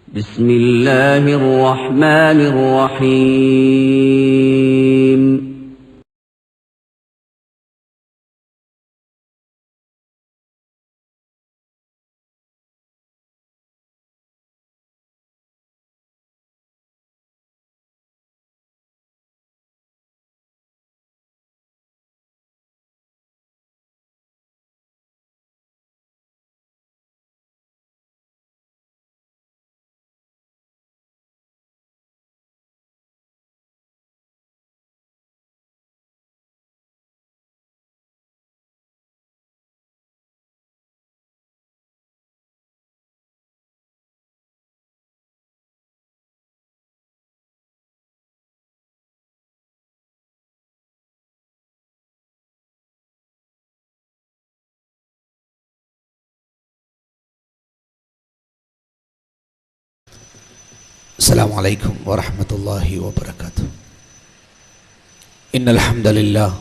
بسم الله الرحمن الرحيم السلام عليكم ورحمة الله وبركاته. إن الحمد لله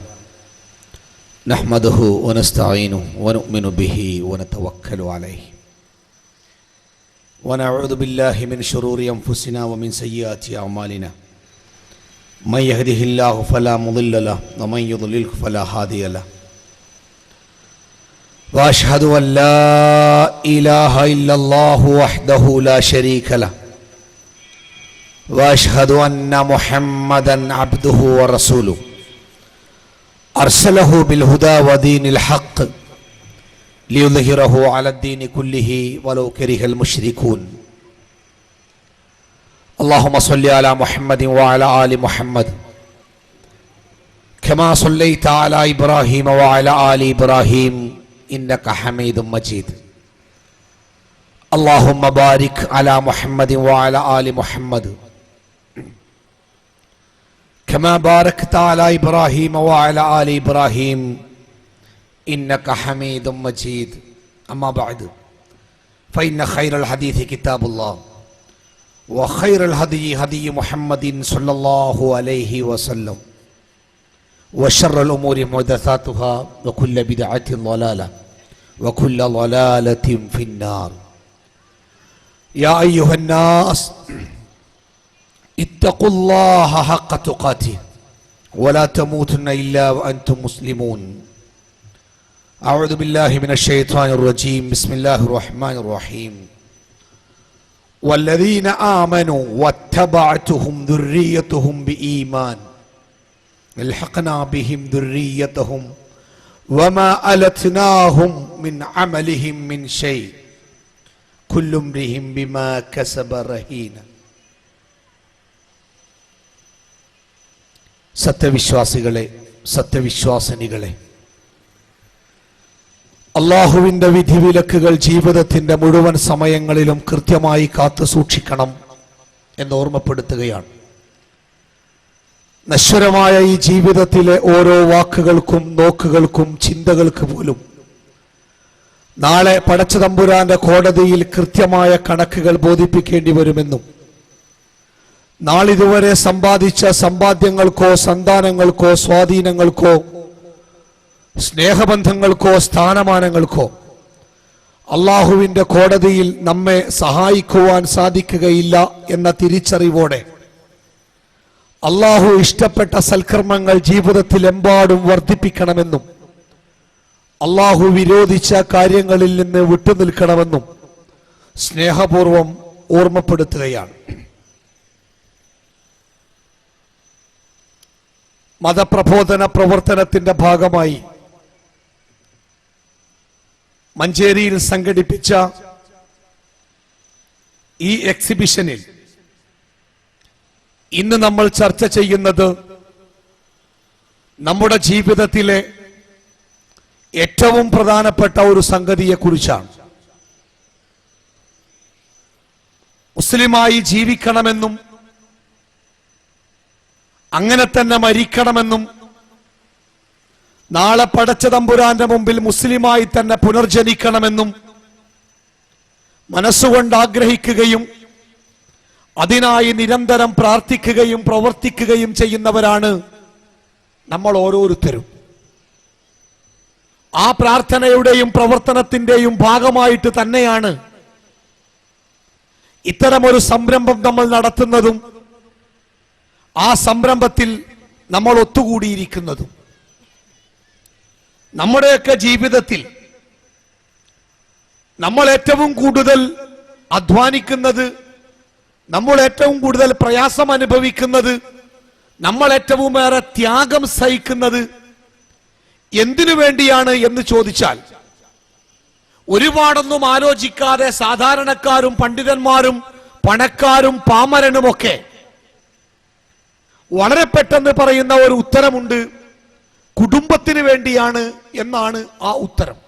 نحمده ونستعينه ونؤمن به ونتوكل عليه ونعوذ بالله من شرور أنفسنا ومن سيئات أعمالنا من يهده الله فلا مضل له ومن يضلله فلا هادي له وأشهد أن لا إله إلا الله وحده لا شريك له وأشهد أن محمدًا عبده ورسوله أرسله بالهدى ودين الحق ليظهره على الدين كله ولو كره المشركون. اللهم صل على محمد وعلى آل محمد كما صليت على إبراهيم وعلى آل إبراهيم إنك حميد مجيد. اللهم بارك على محمد وعلى آل محمد كما باركت على إبراهيم وعلى آل إبراهيم إنك حميد مجيد. أما بعد فإن خير الحديث كتاب الله وخير الهدي هدي محمد صلى الله عليه وسلم وشر الأمور محدثاتها وكل بدعة ضلالة وكل ضلالة في النار. يا أيها الناس اتقوا الله حق تقاته ولا تموتن إلا وأنتم مسلمون. أعوذ بالله من الشيطان الرجيم. بسم الله الرحمن الرحيم. والذين آمنوا واتبعتهم ذريتهم بإيمان الحقنا بهم ذريتهم وما ألتناهم من عملهم من شيء كل امرئ بما كسب رهين. സത്യവിശ്വാസികളെ, സത്യവിശ്വാസിനികളെ, അള്ളാഹുവിൻ്റെ വിധിവിലക്കുകൾ ജീവിതത്തിൻ്റെ മുഴുവൻ സമയങ്ങളിലും കൃത്യമായി കാത്തു സൂക്ഷിക്കണം എന്ന് ഓർമ്മപ്പെടുത്തുകയാണ്. നശ്വരമായ ഈ ജീവിതത്തിലെ ഓരോ വാക്കുകൾക്കും നോക്കുകൾക്കും ചിന്തകൾക്ക് പോലും നാളെ പടച്ചതമ്പുരാന്റെ കോടതിയിൽ കൃത്യമായ കണക്കുകൾ ബോധിപ്പിക്കേണ്ടി വരുമെന്നും നാളിതുവരെ സമ്പാദിച്ച സമ്പാദ്യങ്ങൾക്കോ സന്താനങ്ങൾക്കോ സ്വാധീനങ്ങൾക്കോ സ്നേഹബന്ധങ്ങൾക്കോ സ്ഥാനമാനങ്ങൾക്കോ അള്ളാഹുവിൻ്റെ കോടതിയിൽ നമ്മെ സഹായിക്കുവാൻ സാധിക്കുകയില്ല എന്ന തിരിച്ചറിവോടെ അള്ളാഹു ഇഷ്ടപ്പെട്ട സൽക്കർമ്മങ്ങൾ ജീവിതത്തിലെമ്പാടും വർദ്ധിപ്പിക്കണമെന്നും അള്ളാഹു വിരോധിച്ച കാര്യങ്ങളിൽ നിന്ന് വിട്ടുനിൽക്കണമെന്നും സ്നേഹപൂർവം ഓർമ്മപ്പെടുത്തുകയാണ്. മതപ്രബോധന പ്രവർത്തനത്തിന്റെ ഭാഗമായി മഞ്ചേരിയിൽ സംഘടിപ്പിച്ച ഈ എക്സിബിഷനിൽ ഇന്ന് നമ്മൾ ചർച്ച ചെയ്യുന്നത് നമ്മുടെ ജീവിതത്തിലെ ഏറ്റവും പ്രധാനപ്പെട്ട ഒരു സംഗതിയെക്കുറിച്ചാണ്. മുസ്ലിമായി ജീവിക്കണമെന്നും അങ്ങനെ തന്നെ മരിക്കണമെന്നും നാളെ പടച്ചതമ്പുരാന്റെ മുമ്പിൽ മുസ്ലിമായി തന്നെ പുനർജനിക്കണമെന്നും മനസ്സുകൊണ്ട് ആഗ്രഹിക്കുകയും അതിനായി നിരന്തരം പ്രാർത്ഥിക്കുകയും പ്രവർത്തിക്കുകയും ചെയ്യുന്നവരാണ് നമ്മൾ ഓരോരുത്തരും. ആ പ്രാർത്ഥനയുടെയും പ്രവർത്തനത്തിന്റെയും ഭാഗമായിട്ട് തന്നെയാണ് ഇത്തരമൊരു സംരംഭം നമ്മൾ നടത്തുന്നതും ആ സംരംഭത്തിൽ നമ്മൾ ഒത്തുകൂടിയിരിക്കുന്നതും നമ്മുടെയൊക്കെ ജീവിതത്തിൽ നമ്മൾ ഏറ്റവും കൂടുതൽ അധ്വാനിക്കുന്നത്, നമ്മൾ ഏറ്റവും കൂടുതൽ പ്രയാസം അനുഭവിക്കുന്നത്, നമ്മൾ ഏറ്റവും ഏറെ ത്യാഗം സഹിക്കുന്നത് എന്തിനു വേണ്ടിയാണ് എന്ന് ചോദിച്ചാൽ, ഒരുപാടൊന്നും ആലോചിക്കാതെ സാധാരണക്കാരും പണ്ഡിതന്മാരും പണക്കാരും പാമരനുമൊക്കെ വളരെ പെട്ടെന്ന് പറയുന്ന ഒരു ഉത്തരമുണ്ട്, കുടുംബത്തിന് വേണ്ടിയാണ് എന്നാണ് ആ ഉത്തരം.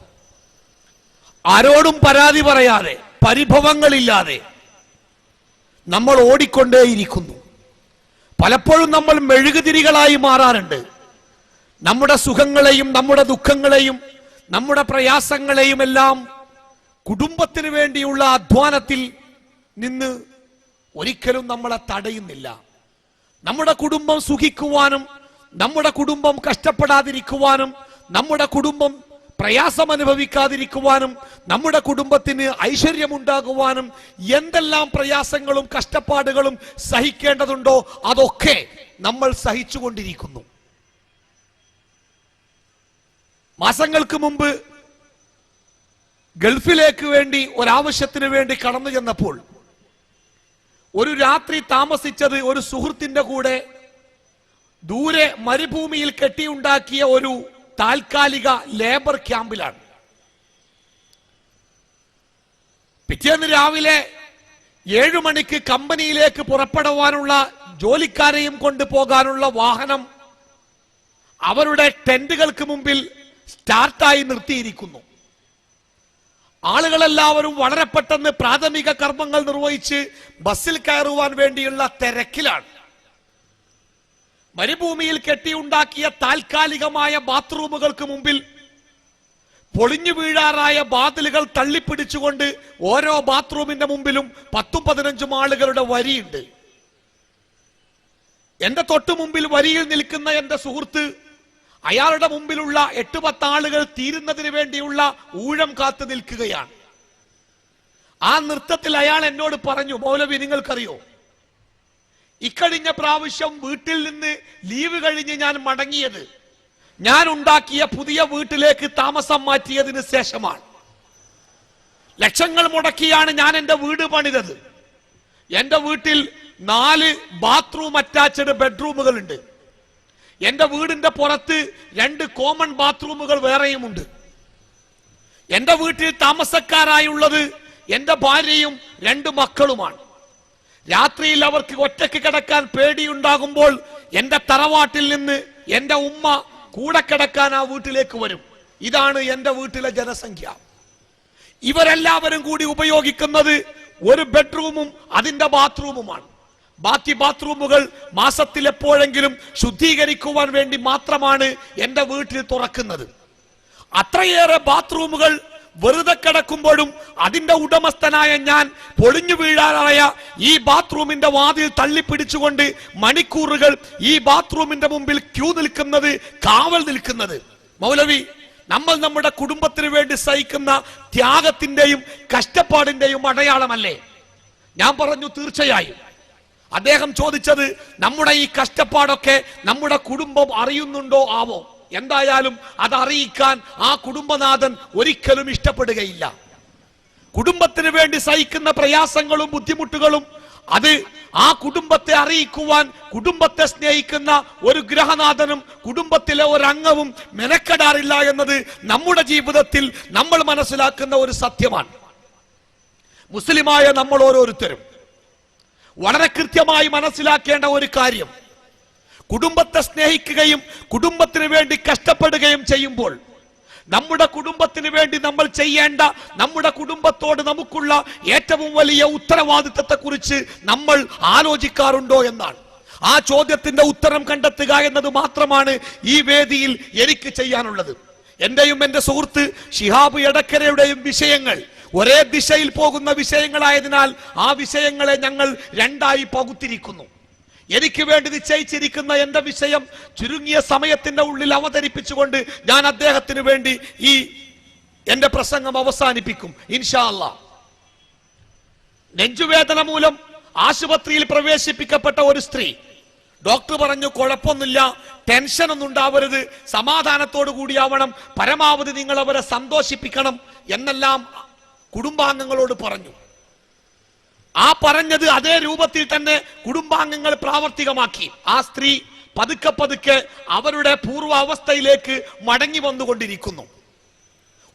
ആരോടും പരാതി പറയാതെ, പരിഭവങ്ങളില്ലാതെ നമ്മൾ ഓടിക്കൊണ്ടേയിരിക്കുന്നു. പലപ്പോഴും നമ്മൾ മെഴുകുതിരികളായി മാറാറുണ്ട്. നമ്മുടെ സുഖങ്ങളെയും നമ്മുടെ ദുഃഖങ്ങളെയും നമ്മുടെ പ്രയാസങ്ങളെയും എല്ലാം കുടുംബത്തിന് വേണ്ടിയുള്ള അധ്വാനത്തിൽ നിന്ന് ഒരിക്കലും നമ്മളെ തടയുന്നില്ല. നമ്മുടെ കുടുംബം സുഖിക്കുവാനും നമ്മുടെ കുടുംബം കഷ്ടപ്പെടാതിരിക്കുവാനും നമ്മുടെ കുടുംബം പ്രയാസം അനുഭവിക്കാതിരിക്കുവാനും നമ്മുടെ കുടുംബത്തിന് ഐശ്വര്യമുണ്ടാകുവാനും എന്തെല്ലാം പ്രയാസങ്ങളും കഷ്ടപ്പാടുകളും സഹിക്കേണ്ടതുണ്ടോ അതൊക്കെ നമ്മൾ സഹിച്ചുകൊണ്ടിരിക്കുന്നു. മാസങ്ങൾക്ക് മുമ്പ് ഗൾഫിലേക്ക് വേണ്ടി ഒരാവശ്യത്തിന് വേണ്ടി കടന്നു ചെന്നപ്പോൾ ഒരു രാത്രി താമസിച്ചത് ഒരു സുഹൃത്തിന്റെ കൂടെ ദൂരെ മരുഭൂമിയിൽ കെട്ടിയുണ്ടാക്കിയ ഒരു താൽക്കാലിക ലേബർ ക്യാമ്പിലാണ്. പിറ്റേന്ന് രാവിലെ 7 മണിക്ക് കമ്പനിയിലേക്ക് പുറപ്പെടുവാനുള്ള ജോലിക്കാരെയും കൊണ്ടുപോകാനുള്ള വാഹനം അവരുടെ ടെന്റുകൾക്ക് മുമ്പിൽ സ്റ്റാർട്ടായി നിർത്തിയിരിക്കുന്നു. ആളുകളെല്ലാവരും വളരെ പെട്ടെന്ന് പ്രാഥമിക കർമ്മങ്ങൾ നിർവഹിച്ച് ബസ്സിൽ കയറുവാൻ വേണ്ടിയുള്ള തിരക്കിലാണ്. മരുഭൂമിയിൽ കെട്ടിയുണ്ടാക്കിയ താൽക്കാലികമായ ബാത്റൂമുകൾക്ക് മുമ്പിൽ പൊളിഞ്ഞു വീഴാറായ വാതിലുകൾ തള്ളിപ്പിടിച്ചുകൊണ്ട് ഓരോ ബാത്റൂമിന്റെ മുമ്പിലും 10-15 ആളുകളുടെ വരിയുണ്ട്. എന്റെ തൊട്ടു മുമ്പിൽ വരിയിൽ നിൽക്കുന്ന എന്റെ സുഹൃത്ത് അയാളുടെ മുമ്പിലുള്ള 8-10 ആളുകൾ തീരുന്നതിന് വേണ്ടിയുള്ള ഊഴം കാത്തു നിൽക്കുകയാണ്. ആ നൃത്തത്തിൽ അയാൾ എന്നോട് പറഞ്ഞു, മൗലവി നിങ്ങൾക്കറിയോ, ഇക്കഴിഞ്ഞ പ്രാവശ്യം വീട്ടിൽ നിന്ന് ലീവ് കഴിഞ്ഞ് ഞാൻ മടങ്ങിയത് ഞാൻ ഉണ്ടാക്കിയ പുതിയ വീട്ടിലേക്ക് താമസം മാറ്റിയതിന് ശേഷമാണ്. ലക്ഷങ്ങൾ മുടക്കിയാണ് ഞാൻ എന്റെ വീട് പണിതത്. എന്റെ വീട്ടിൽ 4 ബാത്റൂം അറ്റാച്ച്ഡ് ബെഡ്റൂമുകളുണ്ട്. എന്റെ വീടിന്റെ പുറത്ത് 2 കോമൺ ബാത്റൂമുകൾ വേറെയുമുണ്ട്. എന്റെ വീട്ടിൽ താമസക്കാരായുള്ളത് എന്റെ ഭാര്യയും 2 മക്കളുമാണ്. രാത്രിയിൽ അവർക്ക് ഒറ്റയ്ക്ക് കിടക്കാൻ പേടിയുണ്ടാകുമ്പോൾ എന്റെ തറവാട്ടിൽ നിന്ന് എന്റെ ഉമ്മ കൂടെ കിടക്കാൻ ആ വീട്ടിലേക്ക് വരും. ഇതാണ് എന്റെ വീട്ടിലെ ജനസംഖ്യ. ഇവരെല്ലാവരും കൂടി ഉപയോഗിക്കുന്നത് ഒരു ബെഡ്റൂമും അതിന്റെ ബാത്റൂമുമാണ്. ബാക്കി ബാത്റൂമുകൾ മാസത്തിൽ എപ്പോഴെങ്കിലും ശുദ്ധീകരിക്കുവാൻ വേണ്ടി മാത്രമാണ് എന്റെ വീട്ടിൽ തുറക്കുന്നത്. അത്രയേറെ ബാത്റൂമുകൾ വെറുതെ കിടക്കുമ്പോഴും അതിന്റെ ഉടമസ്ഥനായ ഞാൻ പൊളിഞ്ഞു വീഴാറായ ഈ ബാത്റൂമിന്റെ വാതിൽ തള്ളിപ്പിടിച്ചുകൊണ്ട് മണിക്കൂറുകൾ ഈ ബാത്റൂമിന്റെ മുമ്പിൽ ക്യൂ നിൽക്കുന്നത്, കാവൽ നിൽക്കുന്നത്, മൗലവി നമ്മൾ നമ്മുടെ കുടുംബത്തിന് വേണ്ടി സഹിക്കുന്ന ത്യാഗത്തിന്റെയും കഷ്ടപ്പാടിന്റെയും അടയാളമല്ലേ? ഞാൻ പറഞ്ഞു തീർച്ചയായും. അദ്ദേഹം ചോദിച്ചത്, നമ്മുടെ ഈ കഷ്ടപ്പാടൊക്കെ നമ്മുടെ കുടുംബം അറിയുന്നുണ്ടോ ആവോ? എന്തായാലും അത് അറിയിക്കാൻ ആ കുടുംബനാഥൻ ഒരിക്കലും ഇഷ്ടപ്പെടുകയില്ല. കുടുംബത്തിന് വേണ്ടി സഹിക്കുന്ന പ്രയാസങ്ങളും ബുദ്ധിമുട്ടുകളും അത് ആ കുടുംബത്തെ അറിയിക്കുവാൻ കുടുംബത്തെ സ്നേഹിക്കുന്ന ഒരു ഗൃഹനാഥനും കുടുംബത്തിലെ ഒരു അംഗവും മെനക്കെടാറില്ല എന്നത് നമ്മുടെ ജീവിതത്തിൽ നമ്മൾ മനസ്സിലാക്കുന്ന ഒരു സത്യമാണ്. മുസ്ലിമായ നമ്മൾ ഓരോരുത്തരും വളരെ കൃത്യമായി മനസ്സിലാക്കേണ്ട ഒരു കാര്യം, കുടുംബത്തെ സ്നേഹിക്കുകയും കുടുംബത്തിന് വേണ്ടി കഷ്ടപ്പെടുകയും ചെയ്യുമ്പോൾ നമ്മുടെ കുടുംബത്തിന് വേണ്ടി നമ്മൾ ചെയ്യേണ്ട, നമ്മുടെ കുടുംബത്തോട് നമുക്കുള്ള ഏറ്റവും വലിയ ഉത്തരവാദിത്തത്തെ കുറിച്ച് നമ്മൾ ആലോചിക്കാറുണ്ടോ എന്നാണ്. ആ ചോദ്യത്തിന്റെ ഉത്തരം കണ്ടെത്തുക എന്നത് മാത്രമാണ് ഈ വേദിയിൽ എനിക്ക് ചെയ്യാനുള്ളത്. എന്റെയും എന്റെ സുഹൃത്ത് ഷിഹാബ് എടക്കരയുടെയും വിഷയങ്ങൾ ഒരേ ദിശയിൽ പോകുന്ന വിഷയങ്ങളായതിനാൽ ആ വിഷയങ്ങളെ ഞങ്ങൾ 2ആയി പകുത്തിരിക്കുന്നു. എനിക്ക് വേണ്ടി നിശ്ചയിച്ചിരിക്കുന്ന എന്റെ വിഷയം ചുരുങ്ങിയ സമയത്തിന്റെ ഉള്ളിൽ അവതരിപ്പിച്ചുകൊണ്ട് ഞാൻ അദ്ദേഹത്തിന് വേണ്ടി ഈ എന്റെ പ്രസംഗം അവസാനിപ്പിക്കും ഇൻഷാ അല്ലാഹ്. നെഞ്ചുവേദന മൂലം ആശുപത്രിയിൽ പ്രവേശിപ്പിക്കപ്പെട്ട ഒരു സ്ത്രീ. ഡോക്ടർ പറഞ്ഞു കുഴപ്പമൊന്നുമില്ല, ടെൻഷൻ ഒന്നും ഉണ്ടാവരുത്, സമാധാനത്തോടു കൂടിയാവണം, പരമാവധി നിങ്ങൾ അവരെ സന്തോഷിപ്പിക്കണം എന്നെല്ലാം കുടുംബാംഗങ്ങളോട് പറഞ്ഞു. ആ പറഞ്ഞത് അതേ രൂപത്തിൽ തന്നെ കുടുംബാംഗങ്ങൾ പ്രാവർത്തികമാക്കി. ആ സ്ത്രീ പതുക്കെ പതുക്കെ അവരുടെ പൂർവാവസ്ഥയിലേക്ക് മടങ്ങി വന്നുകൊണ്ടിരിക്കുന്നു.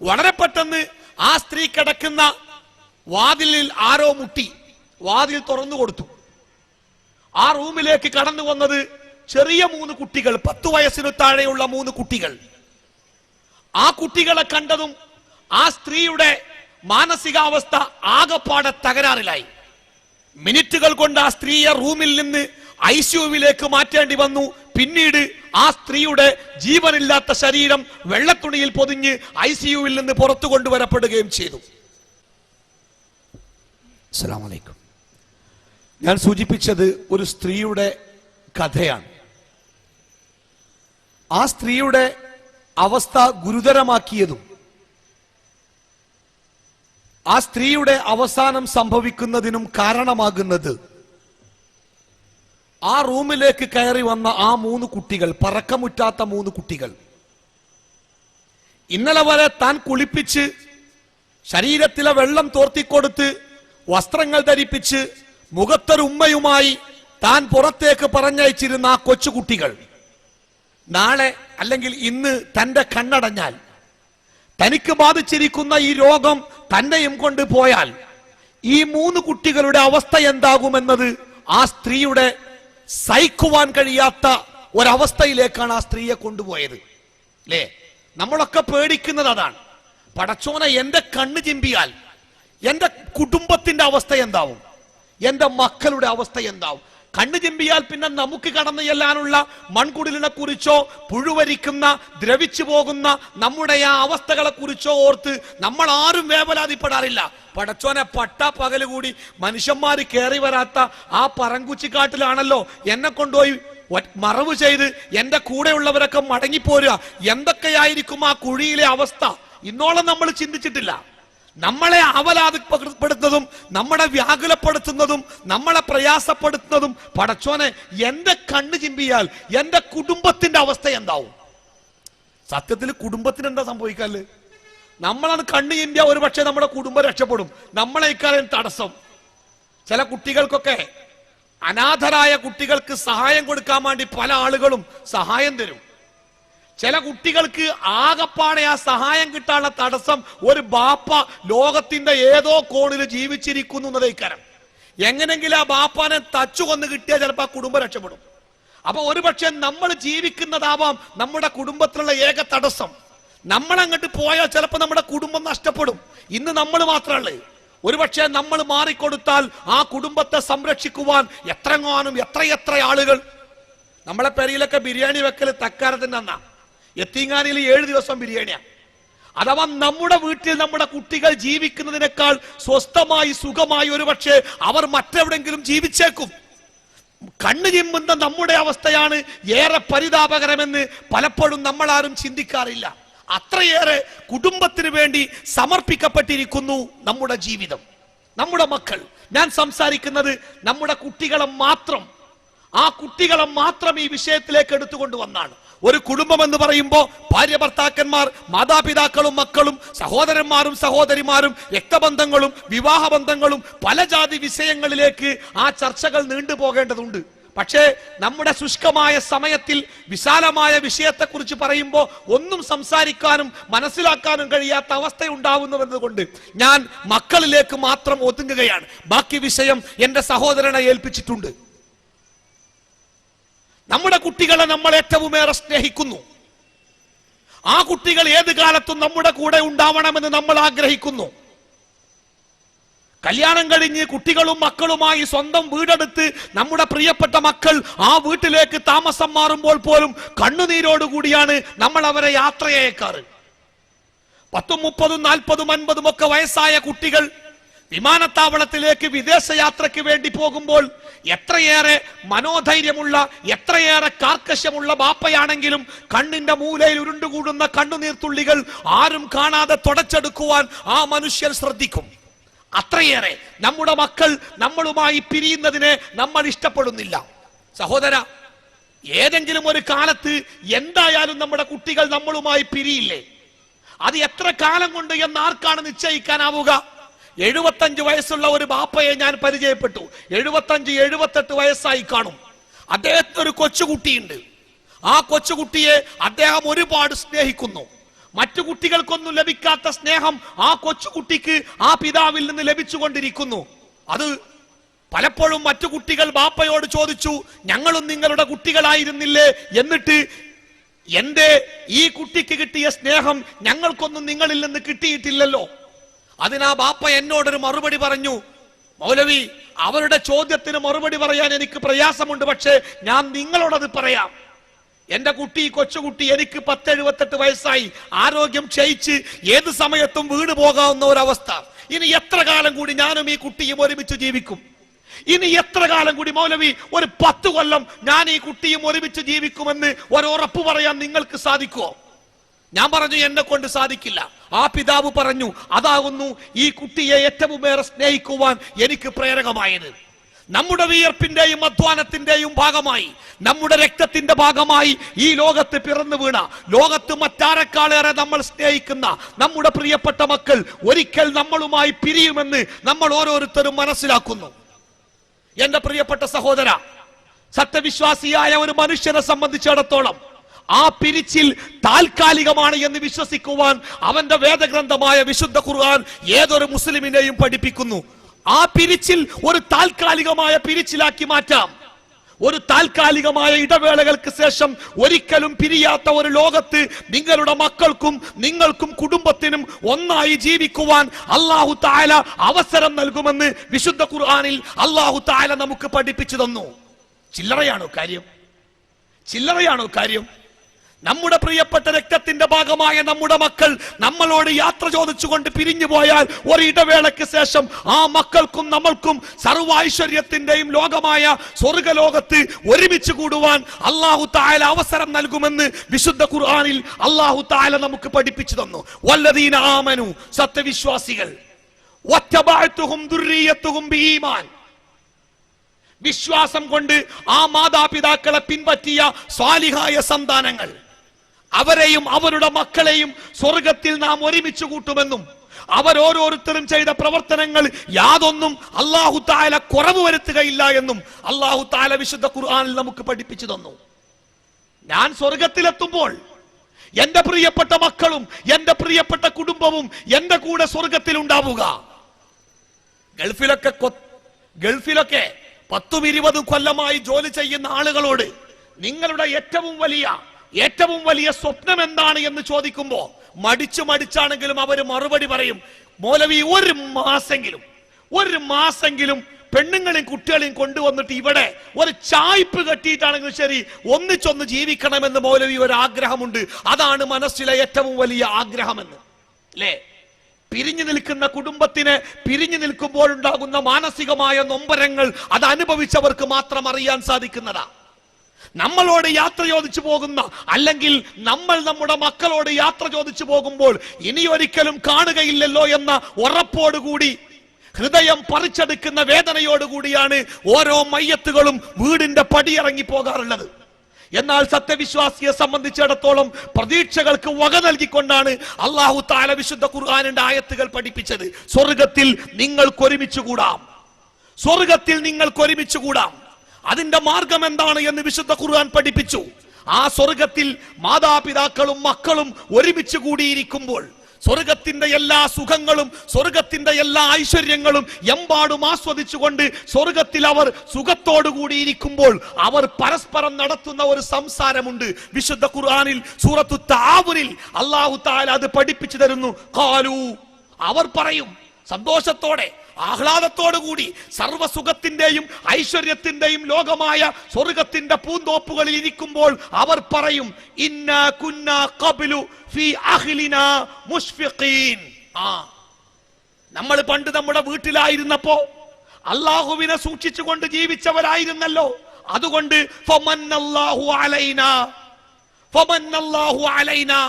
വളരെ പെട്ടെന്ന് ആ സ്ത്രീ കിടക്കുന്ന വാതിലിൽ ആരോ മുട്ടി. വാതിൽ തുറന്നു കൊടുത്തു. ആ റൂമിലേക്ക് കടന്നു വന്നത് ചെറിയ 3 കുട്ടികൾ, 10 വയസ്സിനു താഴെയുള്ള 3 കുട്ടികൾ. ആ കുട്ടികളെ കണ്ടതും ആ സ്ത്രീയുടെ മാനസികാവസ്ഥ ആകപ്പാടെ തകരാറിലായി. മിനിറ്റുകൾ കൊണ്ട് ആ സ്ത്രീയെ റൂമിൽ നിന്ന് ICUവിലേക്ക് മാറ്റേണ്ടി വന്നു. പിന്നീട് ആ സ്ത്രീയുടെ ജീവനില്ലാത്ത ശരീരം വെള്ളത്തുണിയിൽ പൊതിഞ്ഞ് ICUവിൽ നിന്ന് പുറത്തു കൊണ്ടുവരപ്പെടുകയും ചെയ്തു. അസ്സലാമു അലൈക്കും. ഞാൻ സൂചിപ്പിച്ചത് ഒരു സ്ത്രീയുടെ കഥയാണ്. ആ സ്ത്രീയുടെ അവസ്ഥ ഗുരുതരമാക്കിയതും ആ സ്ത്രീയുടെ അവസാനം സംഭവിക്കുന്നതിനും കാരണമാകുന്നത് ആ റൂമിലേക്ക് കയറി വന്ന ആ 3 കുട്ടികൾ, പറക്കമുറ്റാത്ത 3 കുട്ടികൾ. ഇന്നലെ വരെ താൻ കുളിപ്പിച്ച് ശരീരത്തിലെ വെള്ളം തോർത്തിക്കൊടുത്ത് വസ്ത്രങ്ങൾ ധരിപ്പിച്ച് മുഖത്തൊരു ഉമ്മയുമായി താൻ പുറത്തേക്ക് പറഞ്ഞയച്ചിരുന്ന ആ കൊച്ചുകുട്ടികൾ നാളെ അല്ലെങ്കിൽ ഇന്ന് തന്റെ കണ്ണടഞ്ഞാൽ തനിക്ക് ബാധിച്ചിരിക്കുന്ന ഈ രോഗം തന്നെയും കൊണ്ട് പോയാൽ ഈ 3 കുട്ടികളുടെ അവസ്ഥ എന്താകുമെന്നത് ആ സ്ത്രീയുടെ സഹിക്കുവാൻ കഴിയാത്ത ഒരവസ്ഥയിലേക്കാണ് ആ സ്ത്രീയെ കൊണ്ടുപോയത്. അല്ലേ? നമ്മളൊക്കെ പേടിക്കുന്നത് അതാണ്. പടച്ചോനെ, എന്റെ കണ്ണ് ചിമ്പിയാൽ എന്റെ കുടുംബത്തിന്റെ അവസ്ഥ എന്താവും, എന്റെ മക്കളുടെ അവസ്ഥ എന്താവും? കണ്ണു ചിമ്പിയാൽ പിന്നെ നമുക്ക് കടന്നു ചെല്ലാനുള്ള മൺകുടിലിനെ കുറിച്ചോ പുഴുവരിക്കുന്ന ദ്രവിച്ചു പോകുന്ന നമ്മുടെ ആ അവസ്ഥകളെ കുറിച്ചോ ഓർത്ത് നമ്മൾ ആരും വേവലാതിപ്പെടാറില്ല. പടച്ചോനെ, പട്ടാ പകല് കൂടി മനുഷ്യന്മാര് കയറി വരാത്ത ആ പറങ്കുച്ചിക്കാട്ടിലാണല്ലോ എന്നെ കൊണ്ടുപോയി മറവ് ചെയ്ത് എന്റെ കൂടെയുള്ളവരൊക്കെ മടങ്ങിപ്പോരുക. എന്തൊക്കെയായിരിക്കും ആ കുഴിയിലെ അവസ്ഥ? ഇന്നോളം നമ്മൾ ചിന്തിച്ചിട്ടില്ല. നമ്മളെ അവലാതിപ്പെടുത്തുന്നതും നമ്മളെ വ്യാകുലപ്പെടുത്തുന്നതും നമ്മളെ പ്രയാസപ്പെടുത്തുന്നതും പടച്ചോനെ, എന്റെ കണ്ണ് ചിമ്പിയാൽ എന്റെ കുടുംബത്തിന്റെ അവസ്ഥ എന്താവും? സത്യത്തിൽ കുടുംബത്തിന് എന്താ സംഭവിക്കാല്? നമ്മളാണ് കണ്ണ് ചിമ്പിയ ഒരു പക്ഷേ നമ്മുടെ കുടുംബം രക്ഷപ്പെടും. നമ്മളേക്കാളും തടസ്സം. ചില കുട്ടികൾക്കൊക്കെ, അനാഥരായ കുട്ടികൾക്ക് സഹായം കൊടുക്കാൻ വേണ്ടി പല ആളുകളും സഹായം തരും. ചില കുട്ടികൾക്ക് ആകപ്പാടെ ആ സഹായം കിട്ടാനുള്ള തടസ്സം ഒരു ബാപ്പ ലോകത്തിന്റെ ഏതോ കോണിൽ ജീവിച്ചിരിക്കുന്നു എന്നതേക്കാരം. എങ്ങനെങ്കിലും ആ ബാപ്പാനെ തച്ചു കൊന്ന് കിട്ടിയാൽ ചിലപ്പോൾ ആ കുടുംബം രക്ഷപ്പെടും. അപ്പൊ ഒരുപക്ഷെ നമ്മൾ ജീവിക്കുന്നതാവാം നമ്മുടെ കുടുംബത്തിലുള്ള ഏക തടസ്സം. നമ്മളങ്ങോട്ട് പോയാൽ ചിലപ്പോൾ നമ്മുടെ കുടുംബം നഷ്ടപ്പെടും. ഇന്ന് നമ്മൾ മാത്രമല്ലേ. ഒരുപക്ഷെ നമ്മൾ മാറിക്കൊടുത്താൽ ആ കുടുംബത്തെ സംരക്ഷിക്കുവാൻ എത്രയെത്ര ആളുകൾ. നമ്മളെ പെരയിലൊക്കെ ബിരിയാണി വെക്കൽ തക്കാരത്തിന്റെ അന്നാ. എത്തിങ്ങാനിയിൽ 7 ദിവസം ബിരിയാണിയാ. അഥവാ നമ്മുടെ വീട്ടിൽ നമ്മുടെ കുട്ടികൾ ജീവിക്കുന്നതിനേക്കാൾ സ്വസ്ഥമായി സുഖമായി ഒരുപക്ഷെ അവർ മറ്റെവിടെങ്കിലും ജീവിച്ചേക്കും. കണ്ണു ചിമ്മുന്ന നമ്മുടെ അവസ്ഥയാണ് ഏറെ പരിതാപകരമെന്ന് പലപ്പോഴും നമ്മൾ ആരും ചിന്തിക്കാറില്ല. അത്രയേറെ കുടുംബത്തിന് വേണ്ടി സമർപ്പിക്കപ്പെട്ടിരിക്കുന്നു നമ്മുടെ ജീവിതം, നമ്മുടെ മക്കൾ. ഞാൻ സംസാരിക്കുന്നത് നമ്മുടെ കുട്ടികളെ മാത്രം, ആ കുട്ടികളെ മാത്രം ഈ വിഷയത്തിലേക്ക് എടുത്തുകൊണ്ടുവന്നാണ്. ഒരു കുടുംബം എന്ന് പറയുമ്പോൾ ഭാര്യ ഭർത്താക്കന്മാർ, മാതാപിതാക്കളും മക്കളും, സഹോദരന്മാരും സഹോദരിമാരും, രക്തബന്ധങ്ങളും വിവാഹബന്ധങ്ങളും പല ജാതി വിഷയങ്ങളിലേക്ക് ആ ചർച്ചകൾ നീണ്ടുപോകേണ്ടതുണ്ട്. പക്ഷേ നമ്മുടെ ശുഷ്കമായ സമയത്തിൽ വിശാലമായ വിഷയത്തെക്കുറിച്ച് പറയുമ്പോൾ ഒന്നും സംസാരിക്കാനും മനസ്സിലാക്കാനും കഴിയാത്ത അവസ്ഥയുണ്ടാവുന്നുവെന്നതുകൊണ്ട് ഞാൻ മക്കളിലേക്ക് മാത്രം ഒതുങ്ങുകയാണ്. ബാക്കി വിഷയം എന്റെ സഹോദരനെ ഏൽപ്പിച്ചിട്ടുണ്ട്. നമ്മുടെ കുട്ടികളെ നമ്മൾ ഏറ്റവും ഏറെ സ്നേഹിക്കുന്നു. ആ കുട്ടികൾ ഏത് കാലത്തും നമ്മുടെ കൂടെ ഉണ്ടാവണമെന്ന് നമ്മൾ ആഗ്രഹിക്കുന്നു. കല്യാണം കഴിഞ്ഞ് കുട്ടികളും മക്കളുമായി സ്വന്തം വീടെടുത്ത് നമ്മുടെ പ്രിയപ്പെട്ട മക്കൾ ആ വീട്ടിലേക്ക് താമസം മാറുമ്പോൾ പോലും കണ്ണുനീരോടുകൂടിയാണ് നമ്മൾ അവരെ യാത്രയയക്കാറ്. 10, 30, 40, 50 ഒക്കെ വയസ്സായ കുട്ടികൾ വിമാനത്താവളത്തിലേക്ക് വിദേശയാത്രയ്ക്ക് വേണ്ടി പോകുമ്പോൾ എത്രയേറെ മനോധൈര്യമുള്ള, എത്രയേറെ കാർക്കശ്യമുള്ള ബാപ്പയാണെങ്കിലും കണ്ണിന്റെ മൂലയിൽ ഉരുണ്ടുകൂടുന്ന കണ്ണുനീർത്തുള്ളികൾ ആരും കാണാതെ തുടച്ചെടുക്കുവാൻ ആ മനുഷ്യർ ശ്രദ്ധിക്കും. അത്രയേറെ നമ്മുടെ മക്കൾ നമ്മളുമായി പിരിയുന്നതിനെ നമ്മൾ ഇഷ്ടപ്പെടുന്നില്ല. സഹോദര, ഏതെങ്കിലും ഒരു കാലത്ത് എന്തായാലും നമ്മുടെ കുട്ടികൾ നമ്മളുമായി പിരിയില്ലേ? അത് എത്ര കാലം കൊണ്ട് എന്ന് ആർക്കാണ് നിശ്ചയിക്കാനാവുക? 75 വയസ്സുള്ള ഒരു ബാപ്പയെ ഞാൻ പരിചയപ്പെട്ടു. 75-78 വയസ്സായി കാണും. അദ്ദേഹത്തിന് ഒരു കൊച്ചുകുട്ടിയുണ്ട്. ആ കൊച്ചുകുട്ടിയെ അദ്ദേഹം ഒരുപാട് സ്നേഹിക്കുന്നു. മറ്റു കുട്ടികൾക്കൊന്നും ലഭിക്കാത്ത സ്നേഹം ആ കൊച്ചുകുട്ടിക്ക് ആ പിതാവിൽ നിന്ന് ലഭിച്ചുകൊണ്ടിരിക്കുന്നു. അത് പലപ്പോഴും മറ്റു കുട്ടികൾ ബാപ്പയോട് ചോദിച്ചു, ഞങ്ങളും നിങ്ങളുടെ കുട്ടികളായിരുന്നില്ലേ, എന്നിട്ട് എന്റെ ഈ കുട്ടിക്ക് കിട്ടിയ സ്നേഹം ഞങ്ങൾക്കൊന്നും നിങ്ങളിൽ നിന്ന് കിട്ടിയിട്ടില്ലല്ലോ. അതിനാ ബാപ്പ എന്നോടൊരു മറുപടി പറഞ്ഞു, മൗലവി, അവരുടെ ചോദ്യത്തിന് മറുപടി പറയാൻ എനിക്ക് പ്രയാസമുണ്ട്, പക്ഷേ ഞാൻ നിങ്ങളോടത് പറയാം. എന്റെ കുട്ടി, കൊച്ചുകുട്ടി, എനിക്ക് 10-78 വയസ്സായി, ആരോഗ്യം ക്ഷയിച്ച് ഏത് സമയത്തും വീണ് പോകാവുന്ന ഒരവസ്ഥ. ഇനി എത്ര കാലം കൂടി ഞാനും ഈ കുട്ടിയും ഒരുമിച്ച് ജീവിക്കും? ഇനി എത്ര കാലം കൂടി മൗലവി, ഒരു 10 കൊല്ലം ഞാൻ ഈ കുട്ടിയും ഒരുമിച്ച് ജീവിക്കുമെന്ന് ഒരുറപ്പ് പറയാൻ നിങ്ങൾക്ക് സാധിക്കുമോ? ഞാൻ പറഞ്ഞു, എന്നെ കൊണ്ട് സാധിക്കില്ല. ആ പിതാവ് പറഞ്ഞു, അതാകുന്നു ഈ കുട്ടിയെ ഏറ്റവും ഏറെ സ്നേഹിക്കുവാൻ എനിക്ക് പ്രേരകമായത്. നമ്മുടെ വിയർപ്പിന്റെയും അധ്വാനത്തിന്റെയും ഭാഗമായി, നമ്മുടെ രക്തത്തിന്റെ ഭാഗമായി ഈ ലോകത്ത് പിറന്നു വീണ, ലോകത്ത് മറ്റാരെക്കാളേറെ നമ്മൾ സ്നേഹിക്കുന്ന നമ്മുടെ പ്രിയപ്പെട്ട മക്കൾ ഒരിക്കൽ നമ്മളുമായി പിരിയുമെന്ന് നമ്മൾ ഓരോരുത്തരും മനസ്സിലാക്കുന്നു. എന്റെ പ്രിയപ്പെട്ട സഹോദര, സത്യവിശ്വാസിയായ ഒരു മനുഷ്യനെ സംബന്ധിച്ചിടത്തോളം ആ പിരിച്ചിൽ താൽക്കാലികമാണ് എന്ന് വിശ്വസിക്കുവാൻ അവന്റെ വേദഗ്രന്ഥമായ വിശുദ്ധ ഖുർആൻ ഏതൊരു മുസ്ലിമിനെയും പഠിപ്പിക്കുന്നു. ആ പിരിച്ചിൽ ഒരു താൽക്കാലികമായ പിരിച്ചിലാക്കി മാറ്റാം. ഒരു താൽക്കാലികമായ ഇടവേളകൾക്ക് ശേഷം ഒരിക്കലും പിരിയാത്ത ഒരു ലോകത്ത് നിങ്ങളുടെ മക്കൾക്കും നിങ്ങൾക്കും കുടുംബത്തിനും ഒന്നായി ജീവിക്കുവാൻ അല്ലാഹു തആല അവസരം നൽകുമെന്ന് വിശുദ്ധ ഖുർആനിൽ അല്ലാഹു തആല നമുക്ക് പഠിപ്പിച്ചു തന്നു. ചില്ലറയാണോ കാര്യം? ചില്ലറയാണോ കാര്യം? നമ്മുടെ പ്രിയപ്പെട്ട രക്തത്തിന്റെ ഭാഗമായ നമ്മുടെ മക്കൾ നമ്മളോട് യാത്ര ചോദിച്ചുകൊണ്ട് പിരിഞ്ഞു പോയാൽ ഒരു ഇടവേളയ്ക്ക് ശേഷം ആ മക്കൾക്കും നമ്മൾക്കും സർവൈശ്വര്യത്തിന്റെയും ലോകമായ സ്വർഗലോകത്ത് ഒരുമിച്ച് കൂടുവാൻ അല്ലാഹു തആല അവസരം നൽകുമെന്ന് വിശുദ്ധ ഖുർആനിൽ അല്ലാഹു തആല നമുക്ക് പഠിപ്പിച്ചു തന്നു. വല്ലദീന ആമനു, സത്യവിശ്വാസികൾ, വത്തബഅതുഹും ദുർരിയത്തുഹും ബിഈമാൻ, വിശ്വാസം കൊണ്ട് ആ മാതാപിതാക്കളെ പിൻപറ്റിയ സ്വാലിഹായ സന്താനങ്ങൾ, അവരെയും അവരുടെ മക്കളെയും സ്വർഗത്തിൽ നാം ഒരുമിച്ച് കൂട്ടുമെന്നും അവരോരോരുത്തരും ചെയ്ത പ്രവർത്തനങ്ങൾ യാതൊന്നും അല്ലാഹു തആല കുറവ് വരുത്തുകയില്ല എന്നും അല്ലാഹു തആല വിശുദ്ധ ഖുർആനിൽ നമുക്ക് പഠിപ്പിച്ചു തന്നു. ഞാൻ സ്വർഗത്തിലെത്തുമ്പോൾ എന്റെ പ്രിയപ്പെട്ട മക്കളും എന്റെ പ്രിയപ്പെട്ട കുടുംബവും എന്റെ കൂടെ സ്വർഗത്തിൽ ഉണ്ടാവുക. ഗൾഫിലൊക്കെ 10-20 കൊല്ലമായി ജോലി ചെയ്യുന്ന ആളുകളോട് നിങ്ങളുടെ ഏറ്റവും വലിയ സ്വപ്നം എന്താണ് എന്ന് ചോദിക്കുമ്പോ മടിച്ചാണെങ്കിലും അവർ മറുപടി പറയും, മൗലവി, ഒരു മാസെങ്കിലും പെണ്ണുങ്ങളെയും കുട്ടികളെയും കൊണ്ടുവന്നിട്ട് ഇവിടെ ഒരു ചായ്പ് കെട്ടിയിട്ടാണെങ്കിലും ശരി ഒന്നിച്ചൊന്ന് ജീവിക്കണമെന്ന് മൗലവി ഒരു ആഗ്രഹമുണ്ട്. അതാണ് മനസ്സിലെ ഏറ്റവും വലിയ ആഗ്രഹമെന്ന്. അല്ലേ? പിരിഞ്ഞു നിൽക്കുന്ന കുടുംബത്തിന് പിരിഞ്ഞു നിൽക്കുമ്പോഴുണ്ടാകുന്ന മാനസികമായ നൊമ്പരങ്ങൾ അത് അനുഭവിച്ചവർക്ക് മാത്രം അറിയാൻ സാധിക്കുന്നതാ. നമ്മളോട് യാത്ര ചോദിച്ചു പോകുന്ന, അല്ലെങ്കിൽ നമ്മൾ നമ്മുടെ മക്കളോട് യാത്ര ചോദിച്ചു പോകുമ്പോൾ ഇനിയൊരിക്കലും കാണുകയില്ലല്ലോ എന്ന ഉറപ്പോടുകൂടി ഹൃദയം പറിച്ചെടുക്കുന്ന വേദനയോടുകൂടിയാണ് ഓരോ മയ്യത്തുകളും വീടിന്റെ പടിയിറങ്ങി പോകാറുള്ളത്. എന്നാൽ സത്യവിശ്വാസിയെ സംബന്ധിച്ചിടത്തോളം പ്രതീക്ഷകൾക്ക് വക നൽകിക്കൊണ്ടാണ് അല്ലാഹു തആല വിശുദ്ധ ഖുർആനിന്റെ ആയത്തുകൾ പഠിപ്പിച്ചത്. സ്വർഗത്തിൽ നിങ്ങൾക്കൊരുമിച്ച് കൂടാം, സ്വർഗത്തിൽ നിങ്ങൾക്കൊരുമിച്ച് കൂടാം. അതിന്റെ മാർഗം എന്താണ് എന്ന് വിശുദ്ധ ഖുർആൻ പഠിപ്പിച്ചു. ആ സ്വർഗത്തിൽ മാതാപിതാക്കളും മക്കളും ഒരുമിച്ച് കൂടിയിരിക്കുമ്പോൾ സ്വർഗത്തിന്റെ എല്ലാ സുഖങ്ങളും സ്വർഗത്തിന്റെ എല്ലാ ഐശ്വര്യങ്ങളും എമ്പാടും ആസ്വദിച്ചുകൊണ്ട് സ്വർഗത്തിൽ അവർ സുഖത്തോടു കൂടിയിരിക്കുമ്പോൾ അവർ പരസ്പരം നടത്തുന്ന ഒരു സംസാരമുണ്ട്. വിശുദ്ധ ഖുർആനിൽ സൂറത്തു തആവുനിൽ അല്ലാഹു തആല അത് പഠിപ്പിച്ചു തരുന്നു. ഖാലു, അവർ പറയും സന്തോഷത്തോടെ ആഹ്ലാദത്തോടു കൂടി സർവസുഖത്തിന്റെയും ഐശ്വര്യത്തിന്റെയും ലോകമായ സ്വർഗത്തിന്റെ പൂന്തോപ്പുകളിൽ ഇരിക്കുമ്പോൾ അവർ പറയും, ഇന്നാ കുന്നാ ഖബ്ലു ഫീ അഹ്ലിനാ മുശ്ഫിഖീൻ. നമ്മൾ പണ്ട് നമ്മുടെ വീട്ടിലായിരുന്നപ്പോ അല്ലാഹുവിനെ സൂക്ഷിച്ചുകൊണ്ട് ജീവിച്ചവരായിരുന്നല്ലോ, അതുകൊണ്ട് ഫമന്നല്ലാഹു അലൈനാ,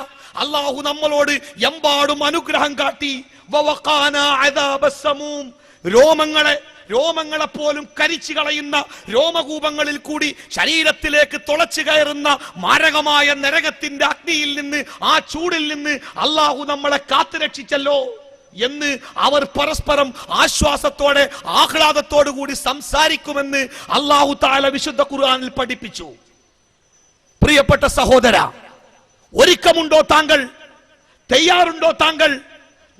അല്ലാഹു നമ്മളോട് എമ്പാടും അനുഗ്രഹം കാട്ടി. വവഖാനാ അദാബസ്സമൂം. രോമങ്ങളെ പോലും കരിച്ചു കളയുന്ന രോമകൂപങ്ങളിൽ കൂടി ശരീരത്തിലേക്ക് തുളച്ചു കയറുന്ന മാരകമായ നരകത്തിന്റെ അഗ്നിയിൽ നിന്ന്, ആ ചൂടിൽ നിന്ന് അള്ളാഹു നമ്മളെ കാത്തുരക്ഷിച്ചല്ലോ എന്ന് അവർ പരസ്പരം ആശ്വാസത്തോടെ ആഹ്ലാദത്തോടു കൂടി സംസാരിക്കുമെന്ന് അള്ളാഹു തആല വിശുദ്ധ ഖുർആനിൽ പഠിപ്പിച്ചു. പ്രിയപ്പെട്ട സഹോദര, ഒരുക്കമുണ്ടോ താങ്കൾ? തയ്യാറുണ്ടോ താങ്കൾ?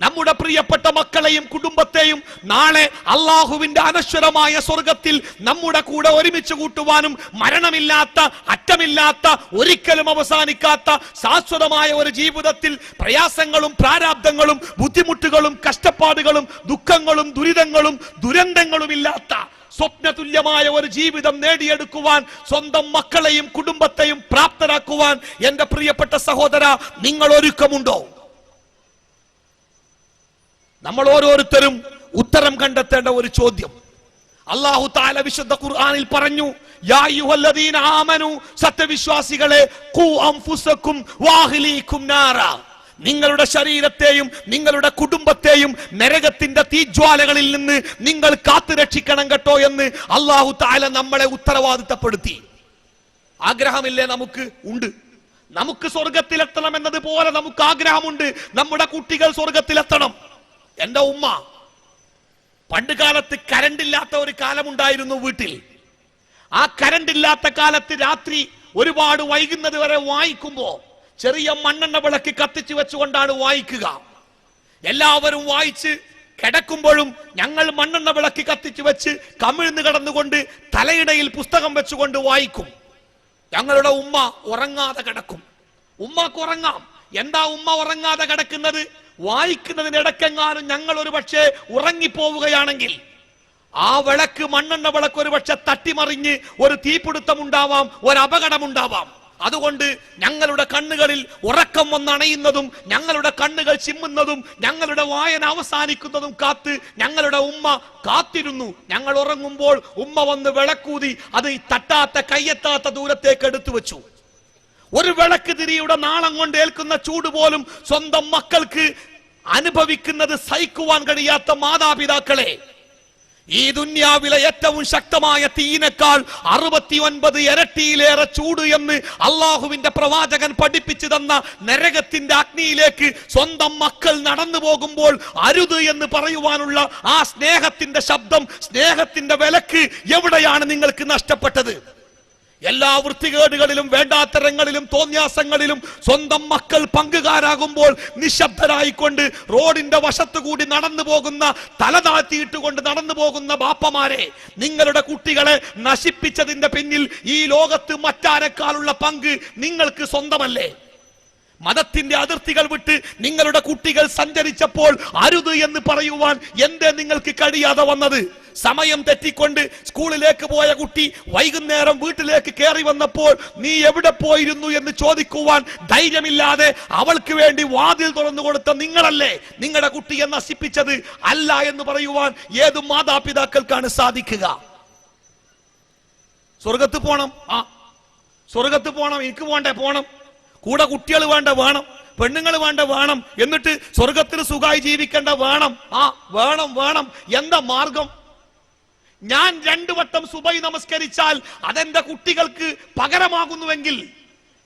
നമ്മുടെ പ്രിയപ്പെട്ട മക്കളെയും കുടുംബത്തെയും നാളെ അള്ളാഹുവിന്റെ അനശ്വരമായ സ്വർഗത്തിൽ നമ്മുടെ കൂടെ ഒരുമിച്ച് കൂട്ടുവാനും മരണമില്ലാത്ത, അറ്റമില്ലാത്ത, ഒരിക്കലും അവസാനിക്കാത്ത ശാശ്വതമായ ഒരു ജീവിതത്തിൽ പ്രയാസങ്ങളും പ്രാരാബ്ദങ്ങളും ബുദ്ധിമുട്ടുകളും കഷ്ടപ്പാടുകളും ദുഃഖങ്ങളും ദുരിതങ്ങളും ദുരന്തങ്ങളും ഇല്ലാത്ത സ്വപ്നതുല്യമായ ഒരു ജീവിതം നേടിയെടുക്കുവാൻ സ്വന്തം മക്കളെയും കുടുംബത്തെയും പ്രാപ്തരാക്കുവാൻ എന്റെ പ്രിയപ്പെട്ട സഹോദര, നിങ്ങൾ ഒരുക്കമുണ്ടോ? നമ്മൾ ഓരോരുത്തരും ഉത്തരം കണ്ടെത്തേണ്ട ഒരു ചോദ്യം. അല്ലാഹു തആല വിശുദ്ധ ഖുർആനിൽ പറഞ്ഞു, യാ അയ്യുഹല്ലദീന ആമനു, സത്യവിശ്വാസികളെ, ഖൂ അൻഫുസകും വഅഹ്ലീകും നാറ, നിങ്ങളുടെ ശരീരത്തെയും നിങ്ങളുടെ കുടുംബത്തെയും നരകത്തിന്റെ തീജ്വാലകളിൽ നിന്ന് നിങ്ങൾ കാത്തുരക്ഷിക്കണം കേട്ടോ എന്ന് അല്ലാഹു തആല നമ്മളെ ഉത്തരവാദിത്തപ്പെടുത്തി. ആഗ്രഹമില്ലേ? നമുക്ക് ഉണ്ട്. നമുക്ക് സ്വർഗത്തിലെത്തണം എന്നതുപോലെ നമുക്ക് ആഗ്രഹമുണ്ട് നമ്മുടെ കുട്ടികൾ സ്വർഗത്തിലെത്തണം. എന്റെ ഉമ്മ പണ്ട് കാലത്ത് കരണ്ടില്ലാത്ത ഒരു കാലമുണ്ടായിരുന്നു വീട്ടിൽ. ആ കരണ്ടില്ലാത്ത കാലത്ത് രാത്രി ഒരുപാട് വൈകുന്നത് വരെ വായിക്കുമ്പോ ചെറിയ മണ്ണെണ്ണ വിളക്ക് കത്തിച്ചു വെച്ചുകൊണ്ടാണ് വായിക്കുക. എല്ലാവരും വായിച്ച് കിടക്കുമ്പോഴും ഞങ്ങൾ മണ്ണെണ്ണ വിളക്ക് കത്തിച്ചു വെച്ച് കമിഴ്ന്ന് കിടന്നുകൊണ്ട് തലയിടയിൽ പുസ്തകം വെച്ചുകൊണ്ട് വായിക്കും. ഞങ്ങളുടെ ഉമ്മ ഉറങ്ങാതെ കിടക്കും. ഉമ്മക്ക് ഉറങ്ങാം. എന്താ ഉമ്മ ഉറങ്ങാതെ കിടക്കുന്നത്? വായിക്കുന്നതിനിടക്കെങ്ങാനും ഞങ്ങൾ ഒരു പക്ഷേ ഉറങ്ങിപ്പോവുകയാണെങ്കിൽ ആ വിളക്ക്, മണ്ണെണ്ണ വിളക്ക് ഒരു പക്ഷെ തട്ടിമറിഞ്ഞ് ഒരു തീപിടുത്തം ഉണ്ടാവാം, ഒരു അപകടമുണ്ടാവാം. അതുകൊണ്ട് ഞങ്ങളുടെ കണ്ണുകളിൽ ഉറക്കം വന്നണയുന്നതും ഞങ്ങളുടെ കണ്ണുകൾ ചിമ്മുന്നതും ഞങ്ങളുടെ വായന അവസാനിക്കുന്നതും കാത്ത് ഞങ്ങളുടെ ഉമ്മ കാത്തിരുന്നു. ഞങ്ങൾ ഉറങ്ങുമ്പോൾ ഉമ്മ വന്ന് വിളക്കൂതി അത് തട്ടാത്ത കയ്യെത്താത്ത ദൂരത്തേക്ക് എടുത്തു വെച്ചു. ഒരു വിളക്ക് തിരിയുടെ നാളം കൊണ്ട് ഏൽക്കുന്ന ചൂട് പോലും സ്വന്തം മക്കൾക്ക് അനുഭവിക്കുന്നത് സഹിക്കുവാൻ കഴിയാത്ത മാതാപിതാക്കളെ, ഈ ദുന്യാവിലെ ഏറ്റവും ശക്തമായ തീയിനേക്കാൾ 69 ഇരട്ടിയിലേറെ ചൂട് എന്ന് അള്ളാഹുവിന്റെ പ്രവാചകൻ പഠിപ്പിച്ചു തന്ന നരകത്തിന്റെ അഗ്നിയിലേക്ക് സ്വന്തം മക്കൾ നടന്നു പോകുമ്പോൾ അരുത് എന്ന് പറയുവാനുള്ള ആ സ്നേഹത്തിന്റെ ശബ്ദം, സ്നേഹത്തിന്റെ വിലക്ക് എവിടെയാണ് നിങ്ങൾക്ക് നഷ്ടപ്പെട്ടത്? എല്ലാ വൃത്തികേടുകളിലും വേണ്ടാത്തരങ്ങളിലും തോന്യാസങ്ങളിലും സ്വന്തം മക്കൾ പങ്കുകാരാകുമ്പോൾ നിശബ്ദരായിക്കൊണ്ട് റോഡിന്റെ വശത്തുകൂടി നടന്നു പോകുന്ന, തല താഴ്ത്തിയിട്ടുകൊണ്ട് നടന്നു പോകുന്ന ബാപ്പമാരെ, നിങ്ങളുടെ കുട്ടികളെ നശിപ്പിച്ചതിന്റെ പിന്നിൽ ഈ ലോകത്ത് മറ്റാരെക്കാളുള്ള പങ്ക് നിങ്ങൾക്ക് സ്വന്തമല്ലേ? മതത്തിന്റെ അതിർത്തികൾ വിട്ട് നിങ്ങളുടെ കുട്ടികൾ സഞ്ചരിച്ചപ്പോൾ അരുത് എന്ന് പറയുവാൻ എന്തേ നിങ്ങൾക്ക് കഴിയാതെ വന്നത്? സമയം തെറ്റിക്കൊണ്ട് സ്കൂളിലേക്ക് പോയ കുട്ടി വൈകുന്നേരം വീട്ടിലേക്ക് കയറി വന്നപ്പോൾ നീ എവിടെ പോയിരുന്നു എന്ന് ചോദിക്കുവാൻ ധൈര്യമില്ലാതെ അവൾക്ക് വേണ്ടി വാതിൽ തുറന്നു കൊടുത്ത നിങ്ങളല്ലേ നിങ്ങളുടെ കുട്ടിയെ നശിപ്പിച്ചത്? അല്ല എന്ന് പറയുവാൻ ഏതു മാതാപിതാക്കൾക്കാണ് സാധിക്കുക? സ്വർഗത്ത് പോണം, സ്വർഗത്ത് പോണം, എനിക്ക് പോണ്ടേ പോണം, കൂടെ കുട്ടികൾ വേണ്ട വേണം, പെണ്ണുങ്ങൾ വേണ്ട വേണം, എന്നിട്ട് സ്വർഗത്തിന് സുഖമായി ജീവിക്കേണ്ട വേണം, വേണം വേണം. എന്താ മാർഗം? ഞാൻ 2 വട്ടം സുബഹി നമസ്കരിച്ചാൽ അതെന്റെ കുട്ടികൾക്ക് പകരമാകുന്നുവെങ്കിൽ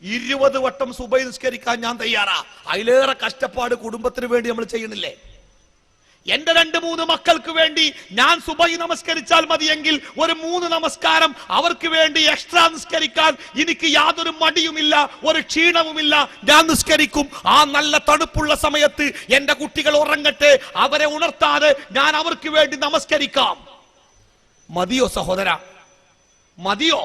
20 വട്ടം സുബഹി നമസ്കരിക്കാൻ ഞാൻ തയ്യാറാ. അതിലേറെ കഷ്ടപ്പാട് കുടുംബത്തിന് വേണ്ടി നമ്മൾ ചെയ്യണില്ലേ? എന്റെ 2-3 മക്കൾക്ക് വേണ്ടി ഞാൻ സുബഹി നമസ്കരിച്ചാൽ മതിയെങ്കിൽ ഒരു 3 നമസ്കാരം അവർക്ക് വേണ്ടി എക്സ്ട്രാ നിസ്കരിക്കാൻ എനിക്ക് യാതൊരു മടിയുമില്ല, ഒരു ക്ഷീണവുമില്ല. ഞാൻ നിസ്കരിക്കും. ആ നല്ല തണുപ്പുള്ള സമയത്ത് എന്റെ കുട്ടികൾ ഉറങ്ങട്ടെ, അവരെ ഉണർത്താതെ ഞാൻ അവർക്ക് വേണ്ടി നമസ്കരിക്കാം. മതിയോ സഹോദര? മതിയോ?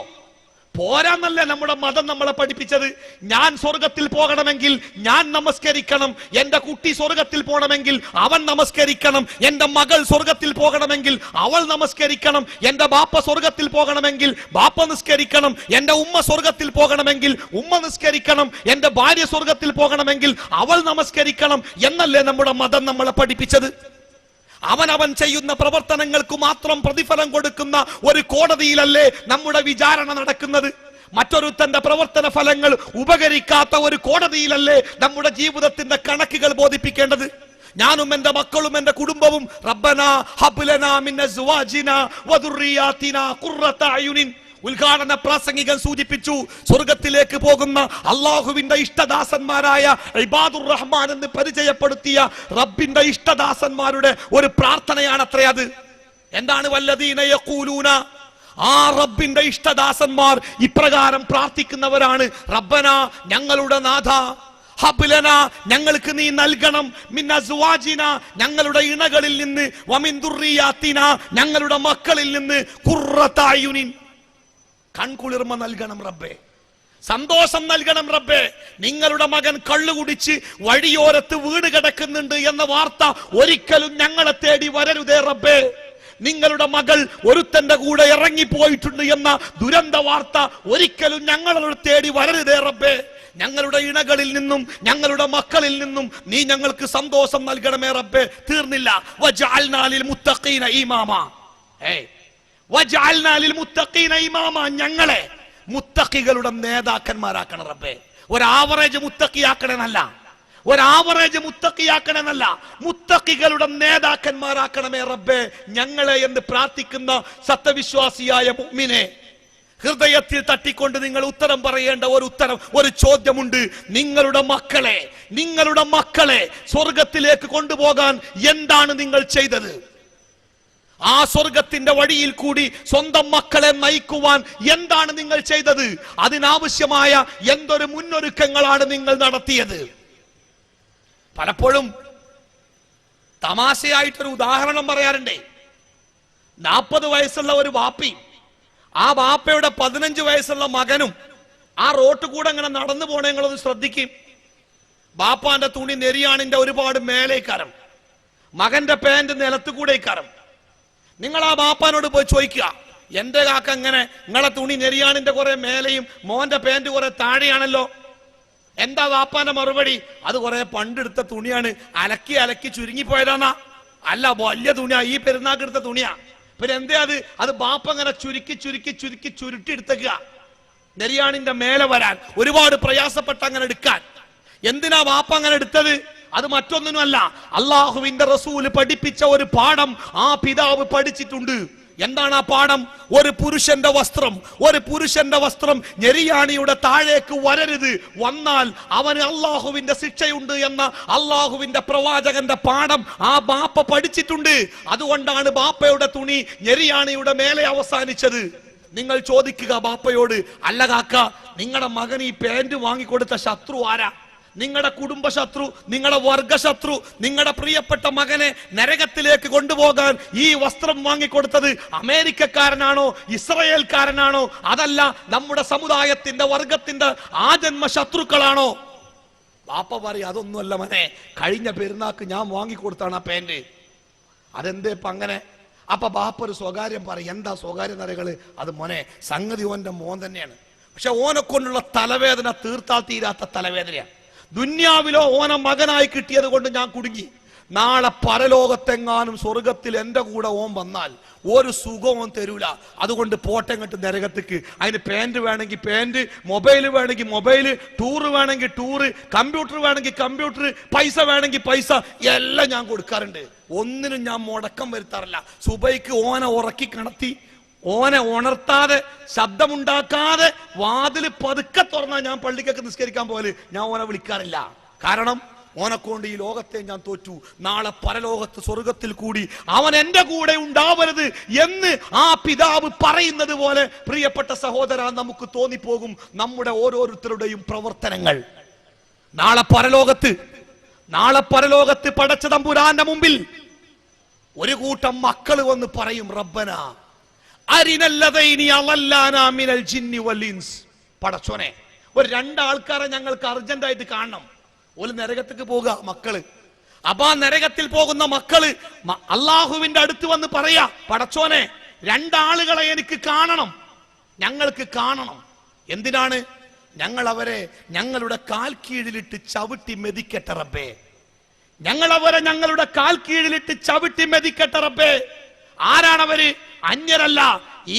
പോരാന്നല്ലേ നമ്മുടെ മതം നമ്മളെ പഠിപ്പിച്ചത്? ഞാൻ സ്വർഗത്തിൽ പോകണമെങ്കിൽ ഞാൻ നമസ്കരിക്കണം, എന്റെ കുട്ടി സ്വർഗത്തിൽ പോകണമെങ്കിൽ അവൻ നമസ്കരിക്കണം, എന്റെ മകൾ സ്വർഗത്തിൽ പോകണമെങ്കിൽ അവൾ നമസ്കരിക്കണം, എന്റെ ബാപ്പ സ്വർഗത്തിൽ പോകണമെങ്കിൽ ബാപ്പ നിസ്കരിക്കണം, എന്റെ ഉമ്മ സ്വർഗത്തിൽ പോകണമെങ്കിൽ ഉമ്മ നിസ്കരിക്കണം, എന്റെ ഭാര്യ സ്വർഗത്തിൽ പോകണമെങ്കിൽ അവൾ നമസ്കരിക്കണം എന്നല്ലേ നമ്മുടെ മതം നമ്മളെ പഠിപ്പിച്ചത്? അവനവൻ ചെയ്യുന്ന പ്രവർത്തനങ്ങൾക്ക് മാത്രം പ്രതിഫലം കൊടുക്കുന്ന ഒരു കോടതിയിലല്ലേ നമ്മുടെ വിചാരണ നടക്കുന്നത്? മറ്റൊരുത്തന്റെ പ്രവർത്തന ഫലങ്ങൾ ഉപകരിക്കാത്ത ഒരു കോടതിയിലല്ലേ നമ്മുടെ ജീവിതത്തിന്റെ കണക്കുകൾ ബോധിപ്പിക്കേണ്ടത്? ഞാനും എന്റെ മക്കളും എന്റെ കുടുംബവും റബ്ബനാ ഹബ് ലനാ മിൻ അസ്വാജിനാ വദുർരിയാതിനാ ഖുർറത അയുനിൻ ഉദ്ഘാടന പ്രാസംഗികൻ സൂചിപ്പിച്ചു. സ്വർഗത്തിലേക്ക് പോകുന്ന അള്ളാഹുവിന്റെ ഇഷ്ടദാസന്മാരായ ഇബാദുർ റഹ്മാൻ എന്ന് പരിചയപ്പെടുത്തിയ റബ്ബിന്റെ ഇഷ്ടദാസന്മാരുടെ ഒരു പ്രാർത്ഥനയാണ് അത്രേ അത്. എന്താണ്? വല്ലദീന യഖൂലൂന, ആ റബ്ബിന്റെ ഇഷ്ടദാസന്മാർ ഇപ്രകാരം പ്രാർത്ഥിക്കുന്നവരാണ്. റബ്ബന, ഞങ്ങളുടെ നാഥ, ഹബ്ലന, ഞങ്ങൾക്ക് നീ നൽകണം, മിൻ അസ്വാജിന, ഞങ്ങളുടെ ഇണകളിൽ നിന്ന്, വമിൻ ദുർരിയാതിന, ഞങ്ങളുടെ മക്കളിൽ നിന്ന്, ഖുർറത അയുനിൻ, കൺകുളിർമ നൽകണം റബ്ബേ, സന്തോഷം നൽകണം റബ്ബേ. നിങ്ങളുടെ മകൻ കള്ളുകുടിച്ച് വഴിയോരത്ത് വീട് കിടക്കുന്നുണ്ട് എന്ന വാർത്ത ഒരിക്കലും ഞങ്ങളെ തേടി വരരുതേ റബ്ബേ. നിങ്ങളുടെ മകൾ ഒരുത്തന്റെ കൂടെ ഇറങ്ങിപ്പോയിട്ടുണ്ട് എന്ന ദുരന്ത വാർത്ത ഒരിക്കലും ഞങ്ങളോട് തേടി വരരുതേ റബ്ബേ. ഞങ്ങളുടെ ഇണകളിൽ നിന്നും ഞങ്ങളുടെ മക്കളിൽ നിന്നും നീ ഞങ്ങൾക്ക് സന്തോഷം നൽകണമേ റബ്ബേ. തീർന്നില്ല. വജഅൽനാ ലിൽ മുത്തഖീന ഇമാമ, വജഅൽനാ ലിൽ മുത്തഖീന ഇമാമ, ഞങ്ങളെ മുത്തഖികളുടെ നേതാക്കന്മാരാക്കണം റബ്ബേ. ഒരു ആവറേജ് മുത്തഖിയാക്കണമെന്നല്ല, ഒരു ആവറേജ് മുത്തഖിയാക്കണമെന്നല്ല, മുത്തഖികളുടെ നേതാക്കന്മാരാക്കണമേ റബ്ബേ ഞങ്ങളെ എന്ന് പ്രാർത്ഥിക്കുന്ന സത്യവിശ്വാസിയായ മുഅ്മിനെ ഹൃദയത്തിൽ തട്ടിക്കൊണ്ട് നിങ്ങൾ ഉത്തരം പറയേണ്ട ഒരു ചോദ്യമുണ്ട്. നിങ്ങളുടെ മക്കളെ സ്വർഗത്തിലേക്ക് കൊണ്ടുപോകാൻ എന്താണ് നിങ്ങൾ ചെയ്തത്? ആ സ്വർഗത്തിന്റെ വഴിയിൽ കൂടി സ്വന്തം മക്കളെ നയിക്കുവാൻ എന്താണ് നിങ്ങൾ ചെയ്തത്? അതിനാവശ്യമായ എന്തൊരു മുന്നൊരുക്കങ്ങളാണ് നിങ്ങൾ നടത്തിയത്? പലപ്പോഴും തമാശയായിട്ടൊരു ഉദാഹരണം പറയാറുണ്ടേ. 40 വയസ്സുള്ള ഒരു വാപ്പി, ആ വാപ്പയുടെ 15 വയസ്സുള്ള മകനും ആ റോട്ട് കൂടെ അങ്ങനെ നടന്നു പോണേ നിങ്ങളൊന്ന് ശ്രദ്ധിക്കും. ബാപ്പാന്റെ തുണി നെരിയാണിന്റെ ഒരുപാട് മേലേക്കാരം, മകന്റെ പാന്റ് നിലത്തുകൂടേക്കാരം. നിങ്ങൾ ആ ബാപ്പാനോട് പോയി ചോദിക്കുക, എന്റെ കാക്ക എങ്ങനെ നിങ്ങളെ തുണി നെരിയാണിന്റെ കുറെ മേലെയും മോന്റെ പാന്റ് കുറെ താഴെയാണല്ലോ? എന്താ വാപ്പാന്റെ മറുപടി? അത് കുറെ പണ്ടെടുത്ത തുണിയാണ്, അലക്കി അലക്കി ചുരുങ്ങിപ്പോയതാന്നാ. അല്ല, വലിയ തുണിയാ, ഈ പെരുന്നാക്കെടുത്ത തുണിയാ. പിന്നെ എന്താ അത് ബാപ്പ അങ്ങനെ ചുരുട്ടിയെടുത്തേക്കുക നെരിയാണിന്റെ മേലെ വരാൻ, ഒരുപാട് പ്രയാസപ്പെട്ട് അങ്ങനെ എടുക്കാൻ. എന്തിനാ വാപ്പ അങ്ങനെ എടുത്തത്? അത് മറ്റൊന്നിനുമല്ല, അള്ളാഹുവിന്റെ റസൂല് പഠിപ്പിച്ച ഒരു പാഠം ആ പിതാവ് പഠിച്ചിട്ടുണ്ട്. എന്താണ് ആ പാഠം? ഒരു പുരുഷന്റെ വസ്ത്രം ഞെരിയാണിയുടെ താഴേക്ക് വരരുത്, വന്നാൽ അവന് അള്ളാഹുവിന്റെ ശിക്ഷയുണ്ട് എന്ന അള്ളാഹുവിന്റെ പ്രവാചകന്റെ പാഠം ആ ബാപ്പ പഠിച്ചിട്ടുണ്ട്. അതുകൊണ്ടാണ് ബാപ്പയുടെ തുണി ഞെരിയാണിയുടെ മേലെ അവസാനിച്ചത്. നിങ്ങൾ ചോദിക്കുക ബാപ്പയോട്, അല്ല കാക്ക, നിങ്ങളുടെ മകൻ ഈ പാന്റ് വാങ്ങിക്കൊടുത്ത ശത്രു ആരാ? നിങ്ങളുടെ കുടുംബ ശത്രു, നിങ്ങളുടെ വർഗശത്രു, നിങ്ങളുടെ പ്രിയപ്പെട്ട മകനെ നരകത്തിലേക്ക് കൊണ്ടുപോകാൻ ഈ വസ്ത്രം വാങ്ങിക്കൊടുത്തത് അമേരിക്കക്കാരനാണോ, ഇസ്രയേൽക്കാരനാണോ, അതല്ല നമ്മുടെ സമുദായത്തിന്റെ വർഗത്തിന്റെ ആജന്മ ശത്രുക്കളാണോ? ബാപ്പ പറയും, അതൊന്നുമല്ല മനെ, കഴിഞ്ഞ പെരുന്നാക്ക് ഞാൻ വാങ്ങിക്കൊടുത്താണ് ആ പാന്റ്. അതെന്തേ ഇപ്പൊ അങ്ങനെ? അപ്പൊ ബാപ്പ ഒരു സ്വകാര്യം പറയും. എന്താ സ്വകാര്യ നരകള്? അത് മോനെ, സംഗതി ഓന്റെ മോൻ തന്നെയാണ്. പക്ഷെ ഓനെ കൊണ്ടുള്ള തലവേദന തീർത്താൽ തീരാത്ത തലവേദനയാണ്. ദുന്യാവിലോ ഓനെ മകനായി കിട്ടിയത് കൊണ്ട് ഞാൻ കുടുങ്ങി. നാളെ പരലോകത്തെങ്ങാനും സ്വർഗത്തിൽ എന്റെ കൂടെ ഓൻ വന്നാൽ ഒരു സുഖവും തരൂല. അതുകൊണ്ട് പോട്ടെങ്ങട്ട് നരകത്തേക്ക്. അതിന് പാന്റ് വേണമെങ്കിൽ പാന്റ്, മൊബൈൽ വേണമെങ്കിൽ മൊബൈൽ, ടൂറ് വേണമെങ്കിൽ ടൂറ്, കമ്പ്യൂട്ടർ വേണമെങ്കിൽ കമ്പ്യൂട്ടർ, പൈസ വേണമെങ്കിൽ പൈസ, എല്ലാം ഞാൻ കൊടുക്കാറുണ്ട്. ഒന്നിനും ഞാൻ മുടക്കം വരുത്താറില്ല. സുബൈക്ക് ഓനെ ഉറക്കി കിടത്തി, ഓനെ ഉണർത്താതെ ശബ്ദമുണ്ടാക്കാതെ വാതിൽ പതുക്കെ തുറന്നാൽ ഞാൻ പള്ളിക്കൊക്കെ നിസ്കരിക്കാൻ പോലെ ഞാൻ ഓനെ വിളിക്കാറില്ല. കാരണം ഓനെക്കൊണ്ട് ഈ ലോകത്തെ ഞാൻ തോറ്റു. നാളെ പരലോകത്ത് സ്വർഗത്തിൽ കൂടി അവൻ എന്റെ കൂടെ ഉണ്ടാവരുത് എന്ന് ആ പിതാവ് പറയുന്നത് പോലെ പ്രിയപ്പെട്ട സഹോദര, നമുക്ക് തോന്നിപ്പോകും നമ്മുടെ ഓരോരുത്തരുടെയും പ്രവർത്തനങ്ങൾ. നാളെ പരലോകത്ത് പടച്ച തമ്പുരാന്റെ മുമ്പിൽ ഒരു കൂട്ടം മക്കൾ വന്ന് പറയും, റബ്ബന അരിനല്ലദൈനി അളല്ലാനാ മിനൽ ജിന്നി വൽ ഇൻസ്. പടച്ചോനെ, ഒരു 2 ആൾക്കാരെ ഞങ്ങൾക്ക് അർജന്റായിട്ട് കാണണം. ഒരു നരകത്തേക്ക് പോകുക മക്കള്. അപ്പൊ ആ നരകത്തിൽ പോകുന്ന മക്കള് അള്ളാഹുവിന്റെ അടുത്ത് വന്ന് പറയാ, പടച്ചോനെ 2 ആളുകളെ എനിക്ക് കാണണം, ഞങ്ങൾക്ക് കാണണം. എന്തിനാണ്? ഞങ്ങൾ അവരെ ഞങ്ങളുടെ കാൽ കീഴിലിട്ട് ചവിട്ടി മെതിക്കട്ടെ റബ്ബേ. ഞങ്ങളവരെ ഞങ്ങളുടെ കാൽ കീഴിലിട്ട് ചവിട്ടി മെതിക്കട്ടെ റബ്ബേ. ആരാണവര്? അന്യരല്ല.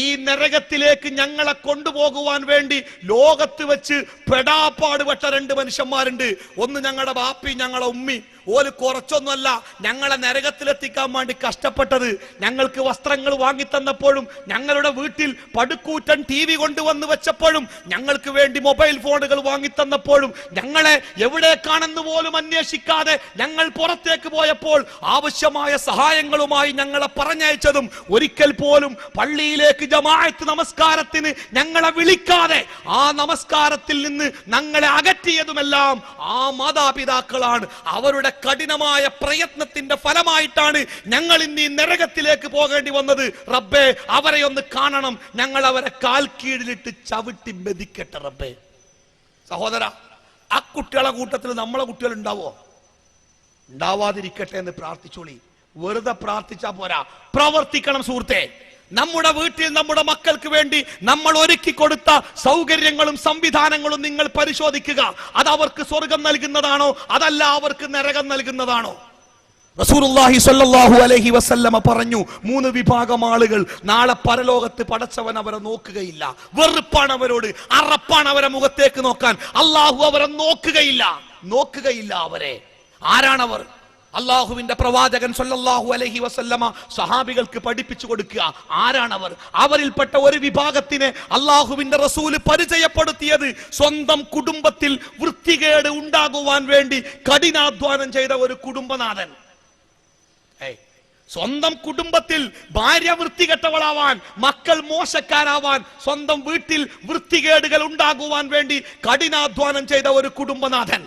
ഈ നരകത്തിലേക്ക് ഞങ്ങളെ കൊണ്ടുപോകുവാൻ വേണ്ടി ലോകത്ത് വെച്ച് പെടാപ്പാട് പെട്ട 2 മനുഷ്യന്മാരുണ്ട്. ഒന്ന് ഞങ്ങളുടെ ബാപ്പി, ഞങ്ങളെ ഉമ്മി. ഓല് കുറച്ചൊന്നുമല്ല ഞങ്ങളെ നരകത്തിലെത്തിക്കാൻ വേണ്ടി കഷ്ടപ്പെട്ടത്. ഞങ്ങൾക്ക് വസ്ത്രങ്ങൾ വാങ്ങിത്തന്നപ്പോഴും, ഞങ്ങളുടെ വീട്ടിൽ പടുക്കൂറ്റൻ TV കൊണ്ടുവന്ന് വെച്ചപ്പോഴും, ഞങ്ങൾക്ക് വേണ്ടി മൊബൈൽ ഫോണുകൾ വാങ്ങിത്തന്നപ്പോഴും, ഞങ്ങളെ എവിടേക്കാണെന്ന് പോലും അന്വേഷിക്കാതെ ഞങ്ങൾ പുറത്തേക്ക് പോയപ്പോൾ ആവശ്യമായ സഹായങ്ങളുമായി ഞങ്ങളെ പറഞ്ഞയച്ചതും, ഒരിക്കൽ പോലും പള്ളിയിലേക്ക് ജമാഅത്ത് നമസ്കാരത്തിന് ഞങ്ങളെ വിളിക്കാതെ ആ നമസ്കാരത്തിൽ നിന്ന് ഞങ്ങളെ അകറ്റിയതുമെല്ലാം ആ മാതാപിതാക്കളാണ്. അവരുടെ കഠിനമായ പ്രയത്നത്തിന്റെ ഫലമായിട്ടാണ് ഞങ്ങൾ ഇന്ന് ഈ നരകത്തിലേക്ക് പോകേണ്ടി വന്നത്. റബ്ബേ, അവരെ ഒന്ന് കാണണം, ഞങ്ങൾ അവരെ കാൽ കീഴിലിട്ട് ചവിട്ടി മെതിക്കട്ടെ റബ്ബേ. സഹോദര, ആ കുട്ടികളെ കൂട്ടത്തിൽ നമ്മളെ കുട്ടികൾ ഉണ്ടാവോ? ഉണ്ടാവാതിരിക്കട്ടെ എന്ന് പ്രാർത്ഥിച്ചോളി. വെറുതെ പ്രാർത്ഥിച്ചാ പോരാ, പ്രവർത്തിക്കണം സുഹൃത്തെ. നമ്മുടെ വീട്ടിൽ നമ്മുടെ മക്കൾക്ക് വേണ്ടി നമ്മൾ ഒരുക്കി കൊടുത്ത സൗകര്യങ്ങളും സംവിധാനങ്ങളും നിങ്ങൾ പരിശോധിക്കുക. അത് അവർക്ക് സ്വർഗം നൽകുന്നതാണോ അതല്ല അവർക്ക് നരകം നൽകുന്നതാണോ? റസൂലുള്ളാഹി സ്വല്ലല്ലാഹു അലൈഹി വസല്ലമ പറഞ്ഞു, 3 വിഭാഗം ആളുകൾ നാളെ പരലോകത്ത് പടച്ചവൻ അവരെ നോക്കുകയില്ല. വെറുപ്പാണ് അവരോട്, അറപ്പാണ് അവരെ മുഖത്തേക്ക് നോക്കാൻ. അള്ളാഹു അവരെ നോക്കുകയില്ല അവരെ. ആരാണവർ? അള്ളാഹുവിന്റെ പ്രവാചകൻ സ്വല്ലല്ലാഹു അലൈഹി വസല്ലമ സഹാബികൾക്ക് പഠിപ്പിച്ചു കൊടുക്കുക. ആരാണവർ? അവരിൽപ്പെട്ട ഒരു വിഭാഗത്തിനെ അള്ളാഹുവിന്റെ റസൂല് പരിചയപ്പെടുത്തിയത് സ്വന്തം കുടുംബത്തിൽ വൃത്തികേട് ഉണ്ടാകുവാൻ വേണ്ടി കഠിനാധ്വാനം ചെയ്ത ഒരു കുടുംബനാഥൻ. സ്വന്തം കുടുംബത്തിൽ ഭാര്യ വൃത്തികെട്ടവളാവാൻ, മക്കൾ മോശക്കാരാവാൻ, സ്വന്തം വീട്ടിൽ വൃത്തികേടുകൾ ഉണ്ടാകുവാൻ വേണ്ടി കഠിനാധ്വാനം ചെയ്ത ഒരു കുടുംബനാഥൻ.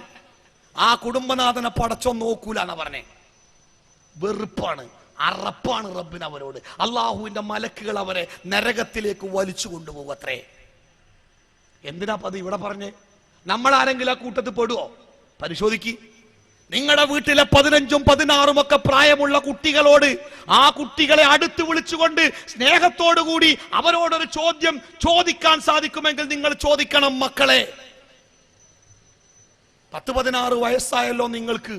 ആ കുടുംബനാഥനെ പടച്ചോ നോക്കൂല എന്ന് പറഞ്ഞേ. വെറുപ്പാണ്, അറപ്പാണ് റബ്ബിന് അവരോട്. അള്ളാഹുവിന്റെ മലക്കുകൾ അവരെ നരകത്തിലേക്ക് വലിച്ചു കൊണ്ടുപോകത്രേ. എന്തിനാ അത് ഇവിടെ പറഞ്ഞേ? നമ്മൾ ആരെങ്കിലും ആ കൂട്ടത്തിൽ പെടുവോ? പരിശോധിക്ക്. നിങ്ങളുടെ വീട്ടിലെ 15ഉം 16ഉം ഒക്കെ പ്രായമുള്ള കുട്ടികളോട്, ആ കുട്ടികളെ അടുത്ത് വിളിച്ചുകൊണ്ട് സ്നേഹത്തോടുകൂടി അവരോടൊരു ചോദ്യം ചോദിക്കാൻ സാധിക്കുമെങ്കിൽ നിങ്ങൾ ചോദിക്കണം. മക്കളെ, 10-16 വയസ്സായല്ലോ നിങ്ങൾക്ക്.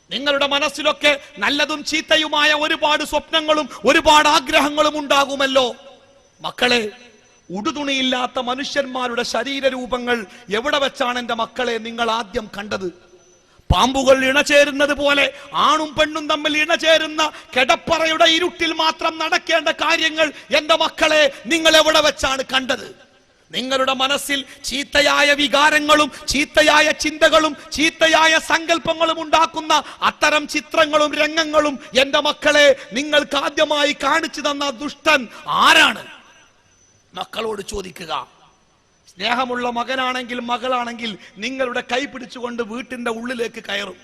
നിങ്ങളുടെ മനസ്സിലൊക്കെ നല്ലതും ചീത്തയുമായ ഒരുപാട് സ്വപ്നങ്ങളും ഒരുപാട് ആഗ്രഹങ്ങളും ഉണ്ടാകുമല്ലോ. മക്കളെ, ഉടുതുണിയില്ലാത്ത മനുഷ്യന്മാരുടെ ശരീരരൂപങ്ങൾ എവിടെ വെച്ചാണ് എന്റെ മക്കളെ നിങ്ങൾ ആദ്യം കണ്ടത്? പാമ്പുകൾ ഇണചേരുന്നത് പോലെ ആണും പെണ്ണും തമ്മിൽ ഇണചേരുന്ന കിടപ്പറയുടെ ഇരുട്ടിൽ മാത്രം നടക്കേണ്ട കാര്യങ്ങൾ എന്റെ മക്കളെ നിങ്ങൾ എവിടെ വെച്ചാണ് കണ്ടത്? നിങ്ങളുടെ മനസ്സിൽ ചീത്തയായ വികാരങ്ങളും ചീത്തയായ ചിന്തകളും ചീത്തയായ സങ്കല്പങ്ങളും ഉണ്ടാക്കുന്ന അത്തരം ചിത്രങ്ങളും രംഗങ്ങളും എന്റെ മക്കളെ നിങ്ങൾക്ക് ആദ്യമായി കാണിച്ചു തന്ന ദുഷ്ടൻ ആരാണ്? മക്കളോട് ചോദിക്കുക. സ്നേഹമുള്ള മകനാണെങ്കിൽ മകളാണെങ്കിൽ നിങ്ങളുടെ കൈ പിടിച്ചുകൊണ്ട് വീട്ടിന്റെ ഉള്ളിലേക്ക് കയറും.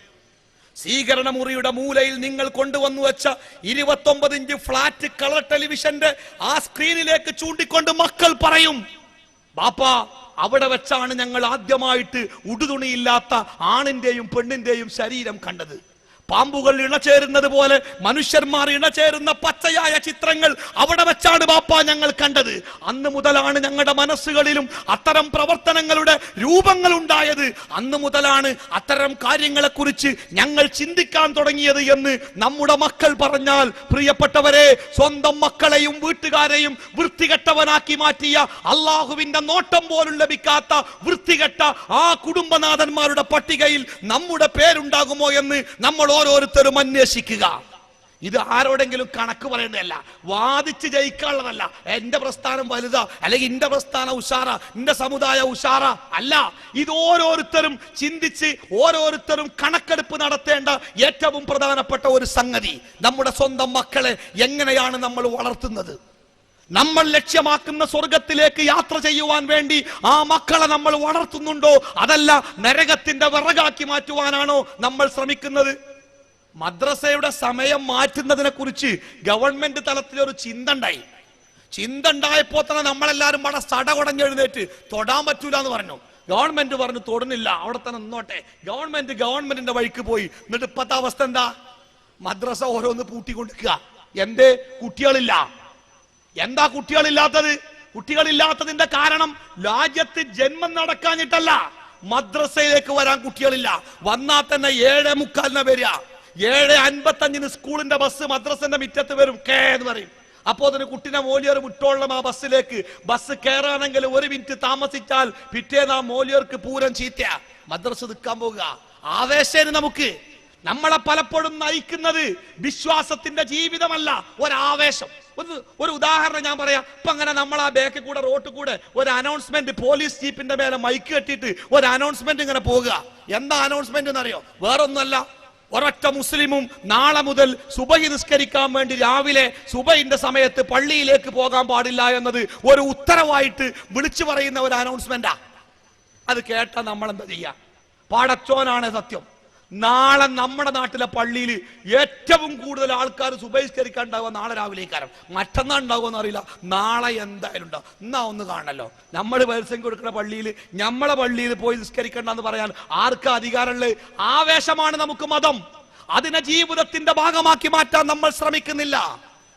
സ്വീകരണ മുറിയുടെ മൂലയിൽ നിങ്ങൾ കൊണ്ടുവന്നു വെച്ച 29 ഇഞ്ച് ഫ്ലാറ്റ് കളർ ടെലിവിഷന്റെ ആ സ്ക്രീനിലേക്ക് ചൂണ്ടിക്കൊണ്ട് മക്കൾ പറയും, ബാപ്പാ, അവിടെ വെച്ചാണ് ഞങ്ങൾ ആദ്യമായിട്ട് ഉടുതുണിയില്ലാത്ത ആണിന്റെയും പെണ്ണിന്റെയും ശരീരം കണ്ടത്. പാമ്പുകൾ ഇണചേരുന്നത് പോലെ മനുഷ്യന്മാർ ഇണചേരുന്ന പച്ചയായ ചിത്രങ്ങൾ അവിടെ വെച്ചാണ് ബാപ്പാ ഞങ്ങൾ കണ്ടത്. അന്ന് മുതലാണ് ഞങ്ങളുടെ മനസ്സുകളിലും അത്തരം പ്രവർത്തനങ്ങളുടെ രൂപങ്ങൾ ഉണ്ടായത്. അന്ന് മുതലാണ് അത്തരം കാര്യങ്ങളെ കുറിച്ച് ഞങ്ങൾ ചിന്തിക്കാൻ തുടങ്ങിയത് എന്ന് നമ്മുടെ മക്കൾ പറഞ്ഞാൽ, പ്രിയപ്പെട്ടവരെ, സ്വന്തം മക്കളെയും വീട്ടുകാരെയും വൃത്തികെട്ടവനാക്കി മാറ്റിയ, അള്ളാഹുവിന്റെ നോട്ടം പോലും ലഭിക്കാത്ത വൃത്തികെട്ട ആ കുടുംബനാഥന്മാരുടെ പട്ടികയിൽ നമ്മുടെ പേരുണ്ടാകുമോ എന്ന് നമ്മൾ ഓരോരുത്തരും അന്വേഷിക്കുക. ഇത് ആരോടെങ്കിലും കണക്ക് പറയേണ്ടതല്ല, വാദിച്ച് ജയിക്കാനുള്ളതല്ല. എന്റെ പ്രസ്ഥാനം വലുതാ, അല്ലെങ്കിൽ എന്റെ പ്രസ്ഥാനം ഉഷാറ, എന്റെ സമുദായ ഉഷാറ അല്ല. ഇത് ഓരോരുത്തരും ചിന്തിച്ച് ഓരോരുത്തരും കണക്കെടുപ്പ് നടത്തേണ്ട ഏറ്റവും പ്രധാനപ്പെട്ട ഒരു സംഗതി. നമ്മുടെ സ്വന്തം മക്കളെ എങ്ങനെയാണ് നമ്മൾ വളർത്തുന്നത്? നമ്മൾ ലക്ഷ്യമാക്കുന്ന സ്വർഗത്തിലേക്ക് യാത്ര ചെയ്യുവാൻ വേണ്ടി ആ മക്കളെ നമ്മൾ വളർത്തുന്നുണ്ടോ? അതല്ല നരകത്തിന്റെ വിറകാക്കി മാറ്റുവാനാണോ നമ്മൾ ശ്രമിക്കുന്നത്? മദ്രസയുടെ സമയം മാറ്റുന്നതിനെ കുറിച്ച് ഗവൺമെന്റ് തലത്തിൽ ഒരു ചിന്ത ഉണ്ടായപ്പോ തന്നെ നമ്മളെല്ലാരും വളരെ സടകുടഞ്ഞെഴുന്നേറ്റ് തൊടാൻ പറ്റൂല എന്ന് പറഞ്ഞു. ഗവൺമെന്റ് പറഞ്ഞു തൊടുന്നില്ല, അവിടെ തന്നെ നിന്നോട്ടെ. ഗവൺമെന്റിന്റെ വഴിക്ക് പോയി. എന്നിട്ട് ഇപ്പത്തെ അവസ്ഥ എന്താ? മദ്രസ ഓരോന്ന് പൂട്ടിക്കൊണ്ടിരിക്കുക. എന്തേ? കുട്ടികളില്ല. എന്താ കുട്ടികളില്ലാത്തത്? കുട്ടികളില്ലാത്തതിന്റെ കാരണം രാജ്യത്ത് ജന്മം നടക്കാഞ്ഞിട്ടല്ല, മദ്രസയിലേക്ക് വരാൻ കുട്ടികളില്ല. വന്നാൽ തന്നെ 7:45 വരിക. 7:55 സ്കൂളിന്റെ ബസ് മദ്രസന്റെ മുറ്റത്ത് വരും. കേ എന്ന് പറയും. അപ്പോ അതിന് കുട്ടിനെ മോലിയർ വിട്ടോളണം ആ ബസ്സിലേക്ക്. ബസ് കയറാണെങ്കിൽ 1 മിനിറ്റ് താമസിച്ചാൽ പിറ്റേന്ന് ആ മോലിയർക്ക് പൂരം ചീത്ത. മദ്രസ നിൽക്കാൻ പോകുക. ആവേശേന് നമുക്ക് നമ്മളെ പലപ്പോഴും നയിക്കുന്നത് വിശ്വാസത്തിന്റെ ജീവിതമല്ല, ഒരാവേശം. ഒരു ഉദാഹരണം ഞാൻ പറയാം. ഇപ്പൊ അങ്ങനെ നമ്മൾ ആ ബാക്കിൽ കൂടെ റോട്ടിൽ കൂടെ ഒരു അനൗൺസ്മെന്റ്, പോലീസ് ജീപ്പിന്റെ മേലെ മൈക്ക് കെട്ടിയിട്ട് ഒരു അനൗൺസ്മെന്റ് ഇങ്ങനെ പോകുക. എന്താ അനൗൺസ്മെന്റ് എന്നറിയോ? വേറൊന്നുമല്ല, ഒരൊറ്റ മുസ്ലിമും നാളെ മുതൽ സുബഹി നിസ്കരിക്കാൻ വേണ്ടി രാവിലെ സുബഹിന്റെ സമയത്ത് പള്ളിയിലേക്ക് പോകാൻ പാടില്ല എന്നത് ഒരു ഉത്തരവായിട്ട് വിളിച്ചു പറയുന്ന ഒരു അനൗൺസ്മെന്റാ. അത് കേട്ടാ നമ്മൾ എന്താ ചെയ്യാ? പടച്ചോനാണ് സത്യം. നാളെ നമ്മുടെ നാട്ടിലെ പള്ളിയിൽ ഏറ്റവും കൂടുതൽ ആൾക്കാർ സുബഹിസ്കരിക്കാൻ ഉണ്ടാവുക നാളെ രാവിലേക്കാരം. മറ്റന്നാൾ ഉണ്ടാവുമെന്ന് അറിയില്ല, നാളെ എന്തായാലും ഉണ്ടാവും. എന്നാ ഒന്ന് കാണല്ലോ, നമ്മൾ പൈസ കൊടുക്കുന്ന പള്ളിയിൽ നമ്മളെ പള്ളിയിൽ പോയി നിസ്കരിക്കണ്ടെന്ന് പറയാൻ ആർക്കാ അധികാരമുള്ളത്? ആവേശമാണ് നമുക്ക് മതം. അതിനെ ജീവിതത്തിന്റെ ഭാഗമാക്കി മാറ്റാൻ നമ്മൾ ശ്രമിക്കുന്നില്ല.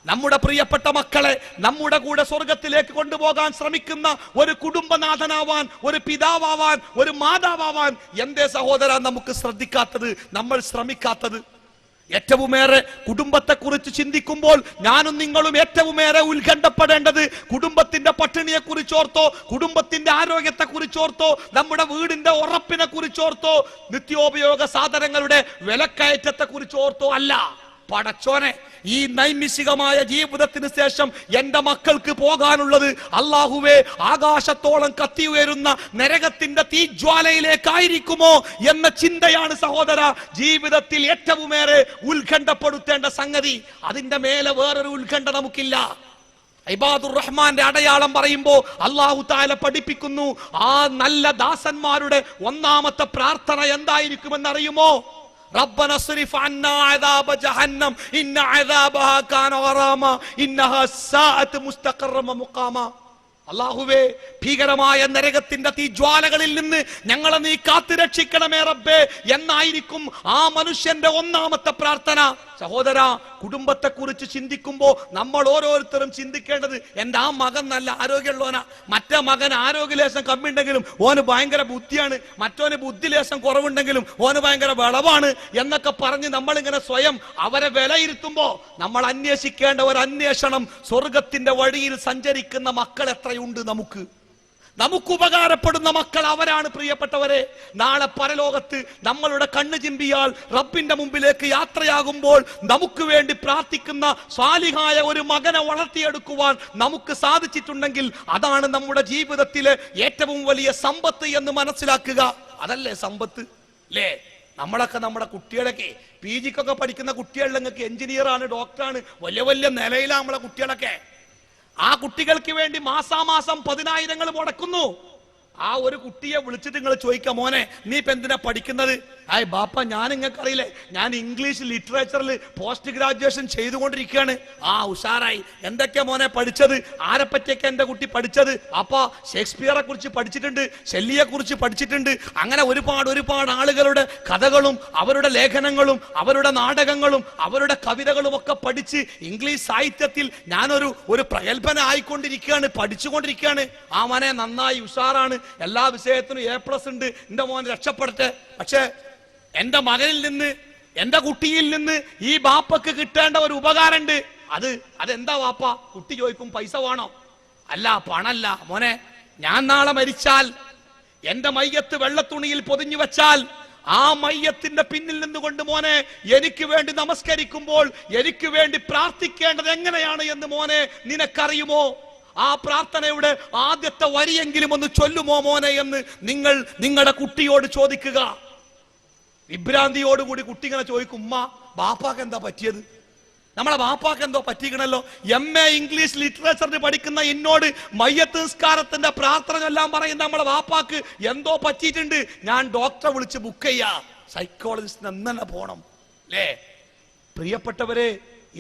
നമ്മുടെ പ്രിയപ്പെട്ട മക്കളെ നമ്മുടെ കൂടെ സ്വർഗത്തിലേക്ക് കൊണ്ടുപോകാൻ ശ്രമിക്കുന്ന ഒരു കുടുംബനാഥനാവാൻ, ഒരു പിതാവാൻ, ഒരു മാതാവാൻ എന്തേ സഹോദര നമുക്ക് ശ്രദ്ധിക്കാത്തത്, നമ്മൾ ശ്രമിക്കാത്തത്? ഏറ്റവുമേറെ കുടുംബത്തെ കുറിച്ച് ചിന്തിക്കുമ്പോൾ ഞാനും നിങ്ങളും ഏറ്റവുമേറെ ഉത്കണ്ഠപ്പെടേണ്ടത് കുടുംബത്തിന്റെ പട്ടിണിയെ കുറിച്ചോർത്തോ, കുടുംബത്തിന്റെ ആരോഗ്യത്തെ കുറിച്ചോർത്തോ, നമ്മുടെ വീടിന്റെ ഉറപ്പിനെ കുറിച്ചോർത്തോ, നിത്യോപയോഗ സാധനങ്ങളുടെ വിലക്കയറ്റത്തെ കുറിച്ചോർത്തോ അല്ല. പടച്ചോനെ, ഈ നൈമിഷികമായ ജീവിതത്തിന് ശേഷം എന്റെ മക്കൾക്ക് പോകാനുള്ളത് അല്ലാഹുവേ ആകാശത്തോളം കത്തി ഉയരുന്ന നരകത്തിന്റെ തീജ്വാലയിലേക്കായിരിക്കുമോ എന്ന ചിന്തയാണ് സഹോദര ജീവിതത്തിൽ ഏറ്റവുമേറെ ഉത്കണ്ഠപ്പെടുത്തേണ്ട സംഗതി. അതിന്റെ മേലെ വേറൊരു ഉത്കണ്ഠ നമുക്കില്ല. ഇബാദുർ റഹ്മാന്റെ അടയാളം പറയുമ്പോ അല്ലാഹു തആല പഠിപ്പിക്കുന്നു, ആ നല്ല ദാസന്മാരുടെ ഒന്നാമത്തെ പ്രാർത്ഥന എന്തായിരിക്കുമെന്ന് അറിയുമോ? ربنا اصرف عنا عذاب جهنم إن عذابها كان غراما إنها ساءت مستقرا ومقاما. അല്ലാഹുവേ, ഭീകരമായ നരകത്തിന്റെ തീജ്വാലകളിൽ നിന്ന് ഞങ്ങളെ നീ കാത്തു രക്ഷിക്കണമേ റബ്ബേ എന്നായിരിക്കും ആ മനുഷ്യന്റെ ഒന്നാമത്തെ പ്രാർത്ഥന. സഹോദര, കുടുംബത്തെ കുറിച്ച് ചിന്തിക്കുമ്പോ നമ്മൾ ഓരോരുത്തരും ചിന്തിക്കേണ്ടത്, എന്റെ ആ മകൻ നല്ല ആരോഗ്യമുള്ളവനാ, മറ്റേ മകൻ ആരോഗ്യലേശം കമ്മിയുണ്ടെങ്കിലും ഓന് ഭയങ്കര ബുദ്ധിയാണ്, മറ്റോന് ബുദ്ധിലേശം കുറവുണ്ടെങ്കിലും ഓന് ഭയങ്കര വിളവാണ് എന്നൊക്കെ പറഞ്ഞ് നമ്മളിങ്ങനെ സ്വയം അവരെ വിലയിരുത്തുമ്പോ നമ്മൾ അന്വേഷിക്കേണ്ട ഒരു അന്വേഷണം, സ്വർഗത്തിന്റെ വഴിയിൽ സഞ്ചരിക്കുന്ന മക്കൾ എത്രയുണ്ട് നമുക്ക് ഉപകാരപ്പെടുന്ന മക്കൾ അവരാണ് പ്രിയപ്പെട്ടവരെ. നാളെ പരലോകത്ത് നമ്മളുടെ കണ്ണ് ചിമ്പിയാൽ റബ്ബിന്റെ മുമ്പിലേക്ക് യാത്രയാകുമ്പോൾ നമുക്ക് വേണ്ടി പ്രാർത്ഥിക്കുന്ന സ്വാലിഹായ ഒരു മകനെ വളർത്തിയെടുക്കുവാൻ നമുക്ക് സാധിച്ചിട്ടുണ്ടെങ്കിൽ അതാണ് നമ്മുടെ ജീവിതത്തിലെ ഏറ്റവും വലിയ സമ്പത്ത് എന്ന് മനസ്സിലാക്കുക. അതല്ലേ സമ്പത്ത് അല്ലേ? നമ്മളൊക്കെ നമ്മുടെ കുട്ടികളൊക്കെ PGക്കൊക്കെ പഠിക്കുന്ന കുട്ടികളിലൊക്കെ എഞ്ചിനീയറാണ്, ഡോക്ടറാണ്, വലിയ വലിയ നിലയിലാണ് നമ്മളെ കുട്ടികളൊക്കെ. ആ കുട്ടികൾക്ക് വേണ്ടി മാസാമാസം 10,000 മുടക്കുന്നു. ആ ഒരു കുട്ടിയെ വിളിച്ചിട്ട് നിങ്ങൾ ചോദിക്കാം, മോനെ നീ ഇപ്പൊ എന്തിനാ പഠിക്കുന്നത്? ആയ് ബാപ്പ, ഞാൻ നിങ്ങൾക്ക് അറിയില്ലേ, ഞാൻ ഇംഗ്ലീഷ് ലിറ്ററേച്ചറിൽ പോസ്റ്റ് ഗ്രാജുവേഷൻ ചെയ്തുകൊണ്ടിരിക്കുകയാണ്. ആ ഉഷാറായി. എന്തൊക്കെയാ മോനെ പഠിച്ചത്? ആരെ പറ്റിയൊക്കെ എന്റെ കുട്ടി പഠിച്ചത്? അപ്പ ഷേക്സ്പിയറെ കുറിച്ച് പഠിച്ചിട്ടുണ്ട്, ഷെല്ലിയെ കുറിച്ച് പഠിച്ചിട്ടുണ്ട്. അങ്ങനെ ഒരുപാട് ആളുകളുടെ കഥകളും അവരുടെ ലേഖനങ്ങളും അവരുടെ നാടകങ്ങളും അവരുടെ കവിതകളും ഒക്കെ പഠിച്ച് ഇംഗ്ലീഷ് സാഹിത്യത്തിൽ ഞാനൊരു പ്രഗത്ഭന ആയിക്കൊണ്ടിരിക്കുകയാണ്, പഠിച്ചുകൊണ്ടിരിക്കുകയാണ്. ആ മോനെ നന്നായി, ഉഷാറാണ്, എല്ലാ വിഷയത്തിനും A+ ഉണ്ട്, എന്റെ മോൻ രക്ഷപ്പെടട്ടെ. പക്ഷെ എന്റെ മകനിൽ നിന്ന്, എന്റെ കുട്ടിയിൽ നിന്ന് ഈ ബാപ്പക്ക് കിട്ടേണ്ട ഒരു ഉപകാരമുണ്ട്. അതെന്താ ബാപ്പ? കുട്ടി ചോദിക്കും, പൈസ വേണോ? അല്ല, പണല്ല മോനെ. ഞാൻ നാളെ മരിച്ചാൽ എന്റെ മയ്യത്ത് വെള്ളത്തുണിയിൽ പൊതിഞ്ഞു വെച്ചാൽ ആ മയ്യത്തിന്റെ പിന്നിൽ നിന്നുകൊണ്ട് മോനെ എനിക്ക് വേണ്ടി നമസ്കരിക്കുമ്പോൾ എനിക്ക് വേണ്ടി പ്രാർത്ഥിക്കേണ്ടത് എങ്ങനെയാണ് എന്ന് മോനെ നിനക്കറിയുമോ? ആ പ്രാർത്ഥനയുടെ ആദ്യത്തെ വരിയെങ്കിലും ഒന്ന് ചൊല്ലുമോ മോനെ എന്ന് നിങ്ങൾ നിങ്ങളുടെ കുട്ടിയോട് ചോദിക്കുക. വിഭ്രാന്തിയോടുകൂടി കുട്ടി ഇങ്ങനെ ചോദിക്കും, ഉമ്മ ബാപ്പാക്ക് എന്താ പറ്റിയത്? നമ്മളെ ബാപ്പാക്ക് എന്തോ പറ്റിക്കണല്ലോ. MA ഇംഗ്ലീഷ് ലിറ്ററേച്ചറിന് പഠിക്കുന്ന എന്നോട് മയ്യത്ത് നിസ്കാരത്തിന്റെ പ്രാർത്ഥന ചൊല്ലാൻ പറയുന്ന നമ്മളെ ബാപ്പാക്ക് എന്തോ പറ്റിയിട്ടുണ്ട്. ഞാൻ ഡോക്ടറെ വിളിച്ച് ബുക്ക് ചെയ്യാ, സൈക്കോളജിസ്റ്റിന് എന്നെ പോണം അല്ലേ? പ്രിയപ്പെട്ടവരെ,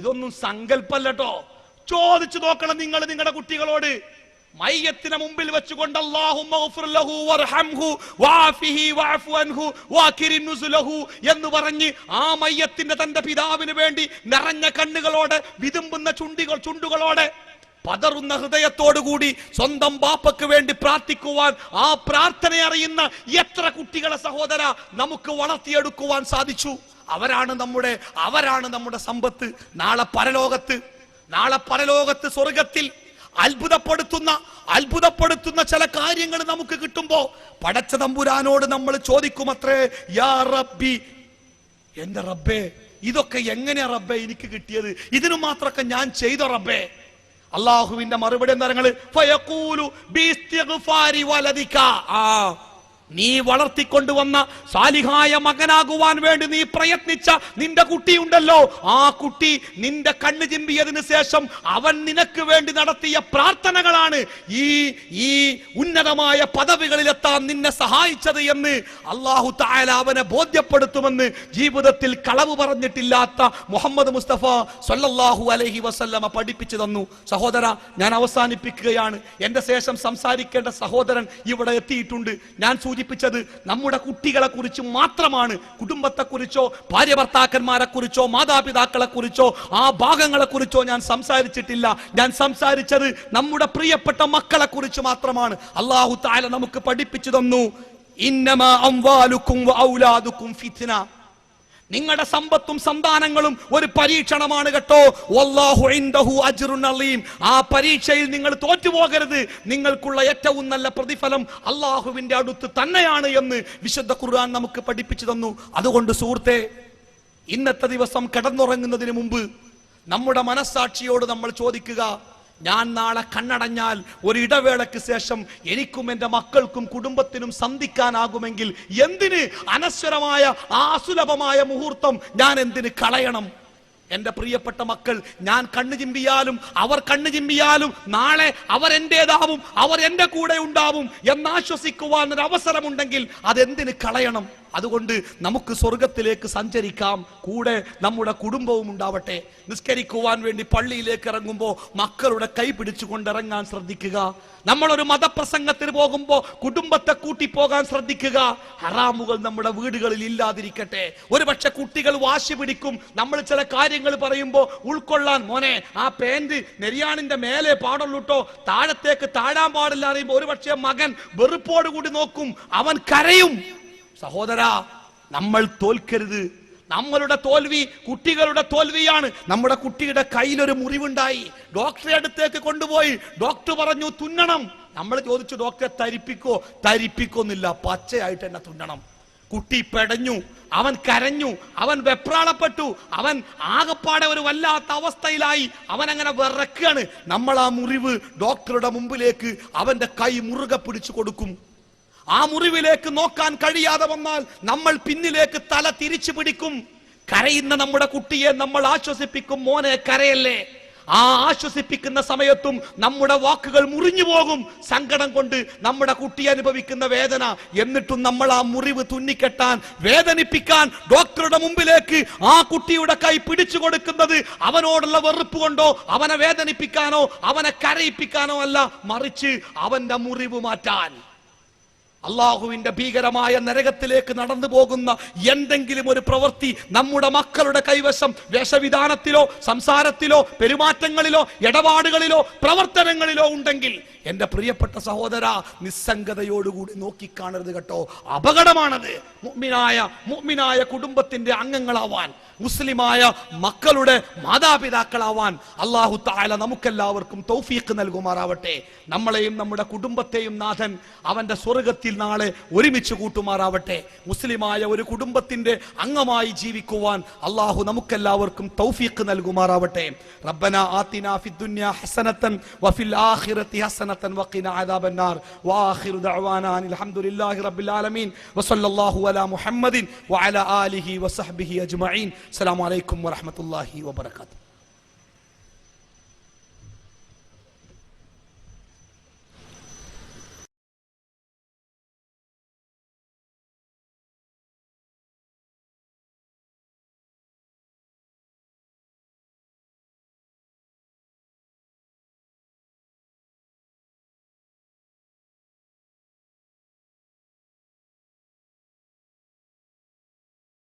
ഇതൊന്നും സങ്കല്പല്ലോ. ചോദിച്ചു നോക്കണം നിങ്ങൾ നിങ്ങളുടെ കുട്ടികളോട്. മയ്യത്തിനെ മുമ്പിൽ വെച്ചുകൊണ്ട് അല്ലാഹുമ്മ ഗഫിർ ലഹു വർഹംഹു വഅഫിഹി വഅഫു അൻഹു വഅകിരിം നുസുലഹു എന്ന് പറഞ്ഞ് ആ മയ്യത്തിന്റെ തന്റെ പിതാവിന് വേണ്ടി നിറഞ്ഞ കണ്ണുകളോടെ, വിതുമ്പുന്ന ചുണ്ടുകളോടെ, പതറുന്ന ഹൃദയത്തോടുകൂടി സ്വന്തം ബാപ്പക്ക് വേണ്ടി പ്രാർത്ഥിക്കുവാൻ ആ പ്രാർത്ഥന അറിയുന്ന എത്ര കുട്ടികളെ സഹോദര നമുക്ക് വളർത്തിയെടുക്കുവാൻ സാധിച്ചു. അവരാണ് നമ്മുടെ സമ്പത്ത്. നാളെ പരലോകത്ത് സ്വർഗത്തിൽ അത്ഭുതപ്പെടുത്തുന്ന ചില കാര്യങ്ങൾ നമുക്ക് കിട്ടുമ്പോ പടച്ച തമ്പുരാനോട് നമ്മൾ ചോദിക്കുമത്രേ, യാ റബ്ബി, എന്റെ റബ്ബേ, ഇതൊക്കെ എങ്ങനെയാ റബ്ബേ എനിക്ക് കിട്ടിയത്? ഇതിനു മാത്രമൊക്കെ ഞാൻ ചെയ്ത റബ്ബേ? അള്ളാഹുവിന്റെ മറുപടി എന്താ? ഫയഖൂലു ബിസ്തിഗ്ഫാരി വലദിക. നീ വളർത്തിക്കൊണ്ടുവന്ന സാലിഹായ മകനാകുവാൻ വേണ്ടി നീ പ്രയത്നിച്ച നിന്റെ കുട്ടിയുണ്ടല്ലോ, ആ കുട്ടി നിന്റെ കണ്ണ് ചിമ്പിയതിനു ശേഷം അവൻ നിനക്ക് വേണ്ടി നടത്തിയ പ്രാർത്ഥനകളാണ് ഈ ഉന്നതമായ പദവികളിലെത്താൻ നിന്നെ സഹായിച്ചത് എന്ന് അല്ലാഹു തആല അവനെ ബോധ്യപ്പെടുത്തുമെന്ന് ജീവിതത്തിൽ കളവ് പറഞ്ഞിട്ടില്ലാത്ത മുഹമ്മദ് മുസ്തഫ സ്വല്ലല്ലാഹു അലൈഹി വസല്ലമ പഠിപ്പിച്ചു തന്നു. സഹോദര, ഞാൻ അവസാനിപ്പിക്കുകയാണ്. എന്റെ ശേഷം സംസാരിക്കേണ്ട സഹോദരൻ ഇവിടെ എത്തിയിട്ടുണ്ട്. ഞാൻ സൂചിപ്പിച്ചത് നമ്മുടെ കുട്ടികളെ കുറിച്ച് മാത്രമാണ്. കുടുംബത്തെ കുറിച്ചോ ഭാര്യ ഭർത്താക്കന്മാരെ കുറിച്ചോ മാതാപിതാക്കളെ കുറിച്ചോ ആ ഭാഗങ്ങളെ കുറിച്ചോ ഞാൻ സംസാരിച്ചിട്ടില്ല. ഞാൻ സംസാരിച്ചത് നമ്മുടെ പ്രിയപ്പെട്ട മക്കളെ കുറിച്ച് മാത്രമാണ്. അല്ലാഹു തആല നമുക്ക് പഠിപ്പിച്ചു തന്നു, ഇന്നമാ അംവാലുക്കും വഔലാദുക്കും ഫിത്ന. നിങ്ങളുടെ സമ്പത്തും സന്താനങ്ങളും ഒരു പരീക്ഷണമാണ് കേട്ടോ. വല്ലാഹു ഇൻദഹു അജ്റുൻ അലീം. ആ പരീക്ഷയിൽ നിങ്ങൾ തോറ്റുപോകരുത്. നിങ്ങൾക്കുള്ള ഏറ്റവും നല്ല പ്രതിഫലം അല്ലാഹുവിന്റെ അടുത്ത് തന്നെയാണ് എന്ന് വിശുദ്ധ ഖുർആൻ നമുക്ക് പഠിപ്പിച്ചു തന്നു. അതുകൊണ്ട് സുഹൃത്തേ, ഇന്നത്തെ ദിവസം കിടന്നുറങ്ങുന്നതിന് മുമ്പ് നമ്മുടെ മനസ്സാക്ഷിയോട് നമ്മൾ ചോദിക്കുക, ഞാൻ നാളെ കണ്ണടഞ്ഞാൽ ഒരു ഇടവേളയ്ക്ക് ശേഷം എനിക്കും എൻ്റെ മക്കൾക്കും കുടുംബത്തിനും സന്ധിക്കാനാകുമെങ്കിൽ എന്തിന് അനശ്വരമായ ആ അസുലഭമായ മുഹൂർത്തം ഞാൻ എന്തിന് കളയണം? എന്റെ പ്രിയപ്പെട്ട മക്കൾ, ഞാൻ കണ്ണു ചിമ്പിയാലും അവർ കണ്ണു ചിമ്പിയാലും നാളെ അവർ എന്റേതാവും, അവർ എന്റെ കൂടെ ഉണ്ടാവും എന്നാശ്വസിക്കുവാൻ ഒരു അവസരമുണ്ടെങ്കിൽ അതെന്തിന് കളയണം? അതുകൊണ്ട് നമുക്ക് സ്വർഗത്തിലേക്ക് സഞ്ചരിക്കാം, കൂടെ നമ്മുടെ കുടുംബവും ഉണ്ടാവട്ടെ. നിസ്കരിക്കുവാൻ വേണ്ടി പള്ളിയിലേക്ക് ഇറങ്ങുമ്പോൾ മക്കളുടെ കൈ പിടിച്ചുകൊണ്ട് ഇറങ്ങാൻ ശ്രദ്ധിക്കുക. നമ്മളൊരു മതപ്രസംഗത്തിന് പോകുമ്പോൾ കുടുംബത്തെ കൂട്ടിപ്പോകാൻ ശ്രദ്ധിക്കുക. ഹറാമുകൾ നമ്മുടെ വീടുകളിൽ ഇല്ലാതിരിക്കട്ടെ. ഒരുപക്ഷെ കുട്ടികൾ വാശി പിടിക്കും. നമ്മൾ ചില കാര്യങ്ങൾ പറയുമ്പോൾ ഉൾക്കൊള്ളാൻ, മോനെ ആ പാന്റ് നെരിയാണിന്റെ മേലെ പാടുള്ളൂട്ടോ, താഴത്തേക്ക് താഴാൻ പാടില്ല അറിയുമ്പോൾ ഒരുപക്ഷെ മകൻ വെറുപ്പോടുകൂടി നോക്കും, അവൻ കരയും. സഹോദരാ, നമ്മൾ തോൽക്കരുത്. നമ്മളുടെ തോൽവി കുട്ടികളുടെ തോൽവിയാണ്. നമ്മുടെ കുട്ടിയുടെ കയ്യിലൊരു മുറിവുണ്ടായി, ഡോക്ടറെ അടുത്തേക്ക് കൊണ്ടുപോയി. ഡോക്ടർ പറഞ്ഞു തുന്നണം. നമ്മൾ ചോദിച്ചു, ഡോക്ടറെ തരിപ്പിക്കൊന്നില്ല, പച്ചയായിട്ട് തന്നെ തുന്നണം. കുട്ടി പെടഞ്ഞു, അവൻ കരഞ്ഞു, അവൻ വെപ്രാളപ്പെട്ടു, അവൻ ആകപ്പാടെ ഒരു വല്ലാത്ത അവസ്ഥയിലായി. അവൻ അങ്ങനെ വിറക്കാണ്. നമ്മൾ ആ മുറിവ് ഡോക്ടറുടെ മുമ്പിലേക്ക് അവന്റെ കൈ മുറുകെ പിടിച്ചു കൊടുക്കും. ആ മുറിവിലേക്ക് നോക്കാൻ കഴിയാതെ വന്നാൽ നമ്മൾ പിന്നിലേക്ക് തല തിരിച്ചു പിടിക്കും. കരയുന്ന നമ്മുടെ കുട്ടിയെ നമ്മൾ ആശ്വസിപ്പിക്കും, മോനെ കരയല്ലേ. ആ ആശ്വസിപ്പിക്കുന്ന സമയത്തും നമ്മുടെ വാക്കുകൾ മുറിഞ്ഞു പോകും സങ്കടം കൊണ്ട്, നമ്മുടെ കുട്ടി അനുഭവിക്കുന്ന വേദന. എന്നിട്ടും നമ്മൾ ആ മുറിവ് തുന്നിക്കെട്ടാൻ, വേദനിപ്പിക്കാൻ ഡോക്ടറുടെ മുമ്പിലേക്ക് ആ കുട്ടിയുടെ കൈ പിടിച്ചു കൊടുക്കുന്നത് അവനോടുള്ള വെറുപ്പ് കൊണ്ടോ അവനെ വേദനിപ്പിക്കാനോ അവനെ കരയിപ്പിക്കാനോ അല്ല, മറിച്ച് അവന്റെ മുറിവ് മാറ്റാൻ. അള്ളാഹുവിന്റെ ഭീകരമായ നരകത്തിലേക്ക് നടന്നു പോകുന്ന എന്തെങ്കിലും ഒരു പ്രവൃത്തി നമ്മുടെ മക്കളുടെ കൈവശം വേഷവിധാനത്തിലോ സംസാരത്തിലോ പെരുമാറ്റങ്ങളിലോ ഇടപാടുകളിലോ പ്രവർത്തനങ്ങളിലോ ഉണ്ടെങ്കിൽ എന്റെ പ്രിയപ്പെട്ട സഹോദര, നിസ്സംഗതയോടുകൂടി നോക്കിക്കാണരുത് കേട്ടോ. അപകടമാണത്. മുഅ്മിനായ കുടുംബത്തിന്റെ അംഗങ്ങളാവാൻ, മുസ്ലിമായ മക്കളുടെ മാതാപിതാക്കളാവാൻ അല്ലാഹു തആല നമുക്കെല്ലാവർക്കും തൗഫീഖ് നൽകുമാറാവട്ടെ. നമ്മളെയും നമ്മുടെ കുടുംബത്തെയും നാഥൻ അവന്റെ സ്വർഗത്തിൽ നാളെ ഒരുമിച്ച് കൂട്ടുമാറാവട്ടെ. മുസ്ലിമായ ഒരു കുടുംബത്തിന്റെ അംഗമായി ജീവിക്കുവാൻ അല്ലാഹു നമുക്കെല്ലാവർക്കും തൗഫീഖ് നൽകുമാറാവട്ടെ. റബ്ബനാ ആതിനാ ഫിദ്ദുനിയാ ഹസനതൻ വഫിൽ ആഖിറതി ഹസനതൻ വഖിനാ അദാബന്നാർ. വആഖിറു ദഅവാനാ അൽഹംദുലില്ലാഹി റബ്ബിൽ ആലമീൻ വസല്ലല്ലാഹു അലാ മുഹമ്മദിൻ വഅലാ ആലിഹി വസഹ്ബിഹി അജ്മഈൻ. അസ്സലാമു അലൈക്കും വറഹ്മത്തുള്ളാഹി വബറകാതുഹു.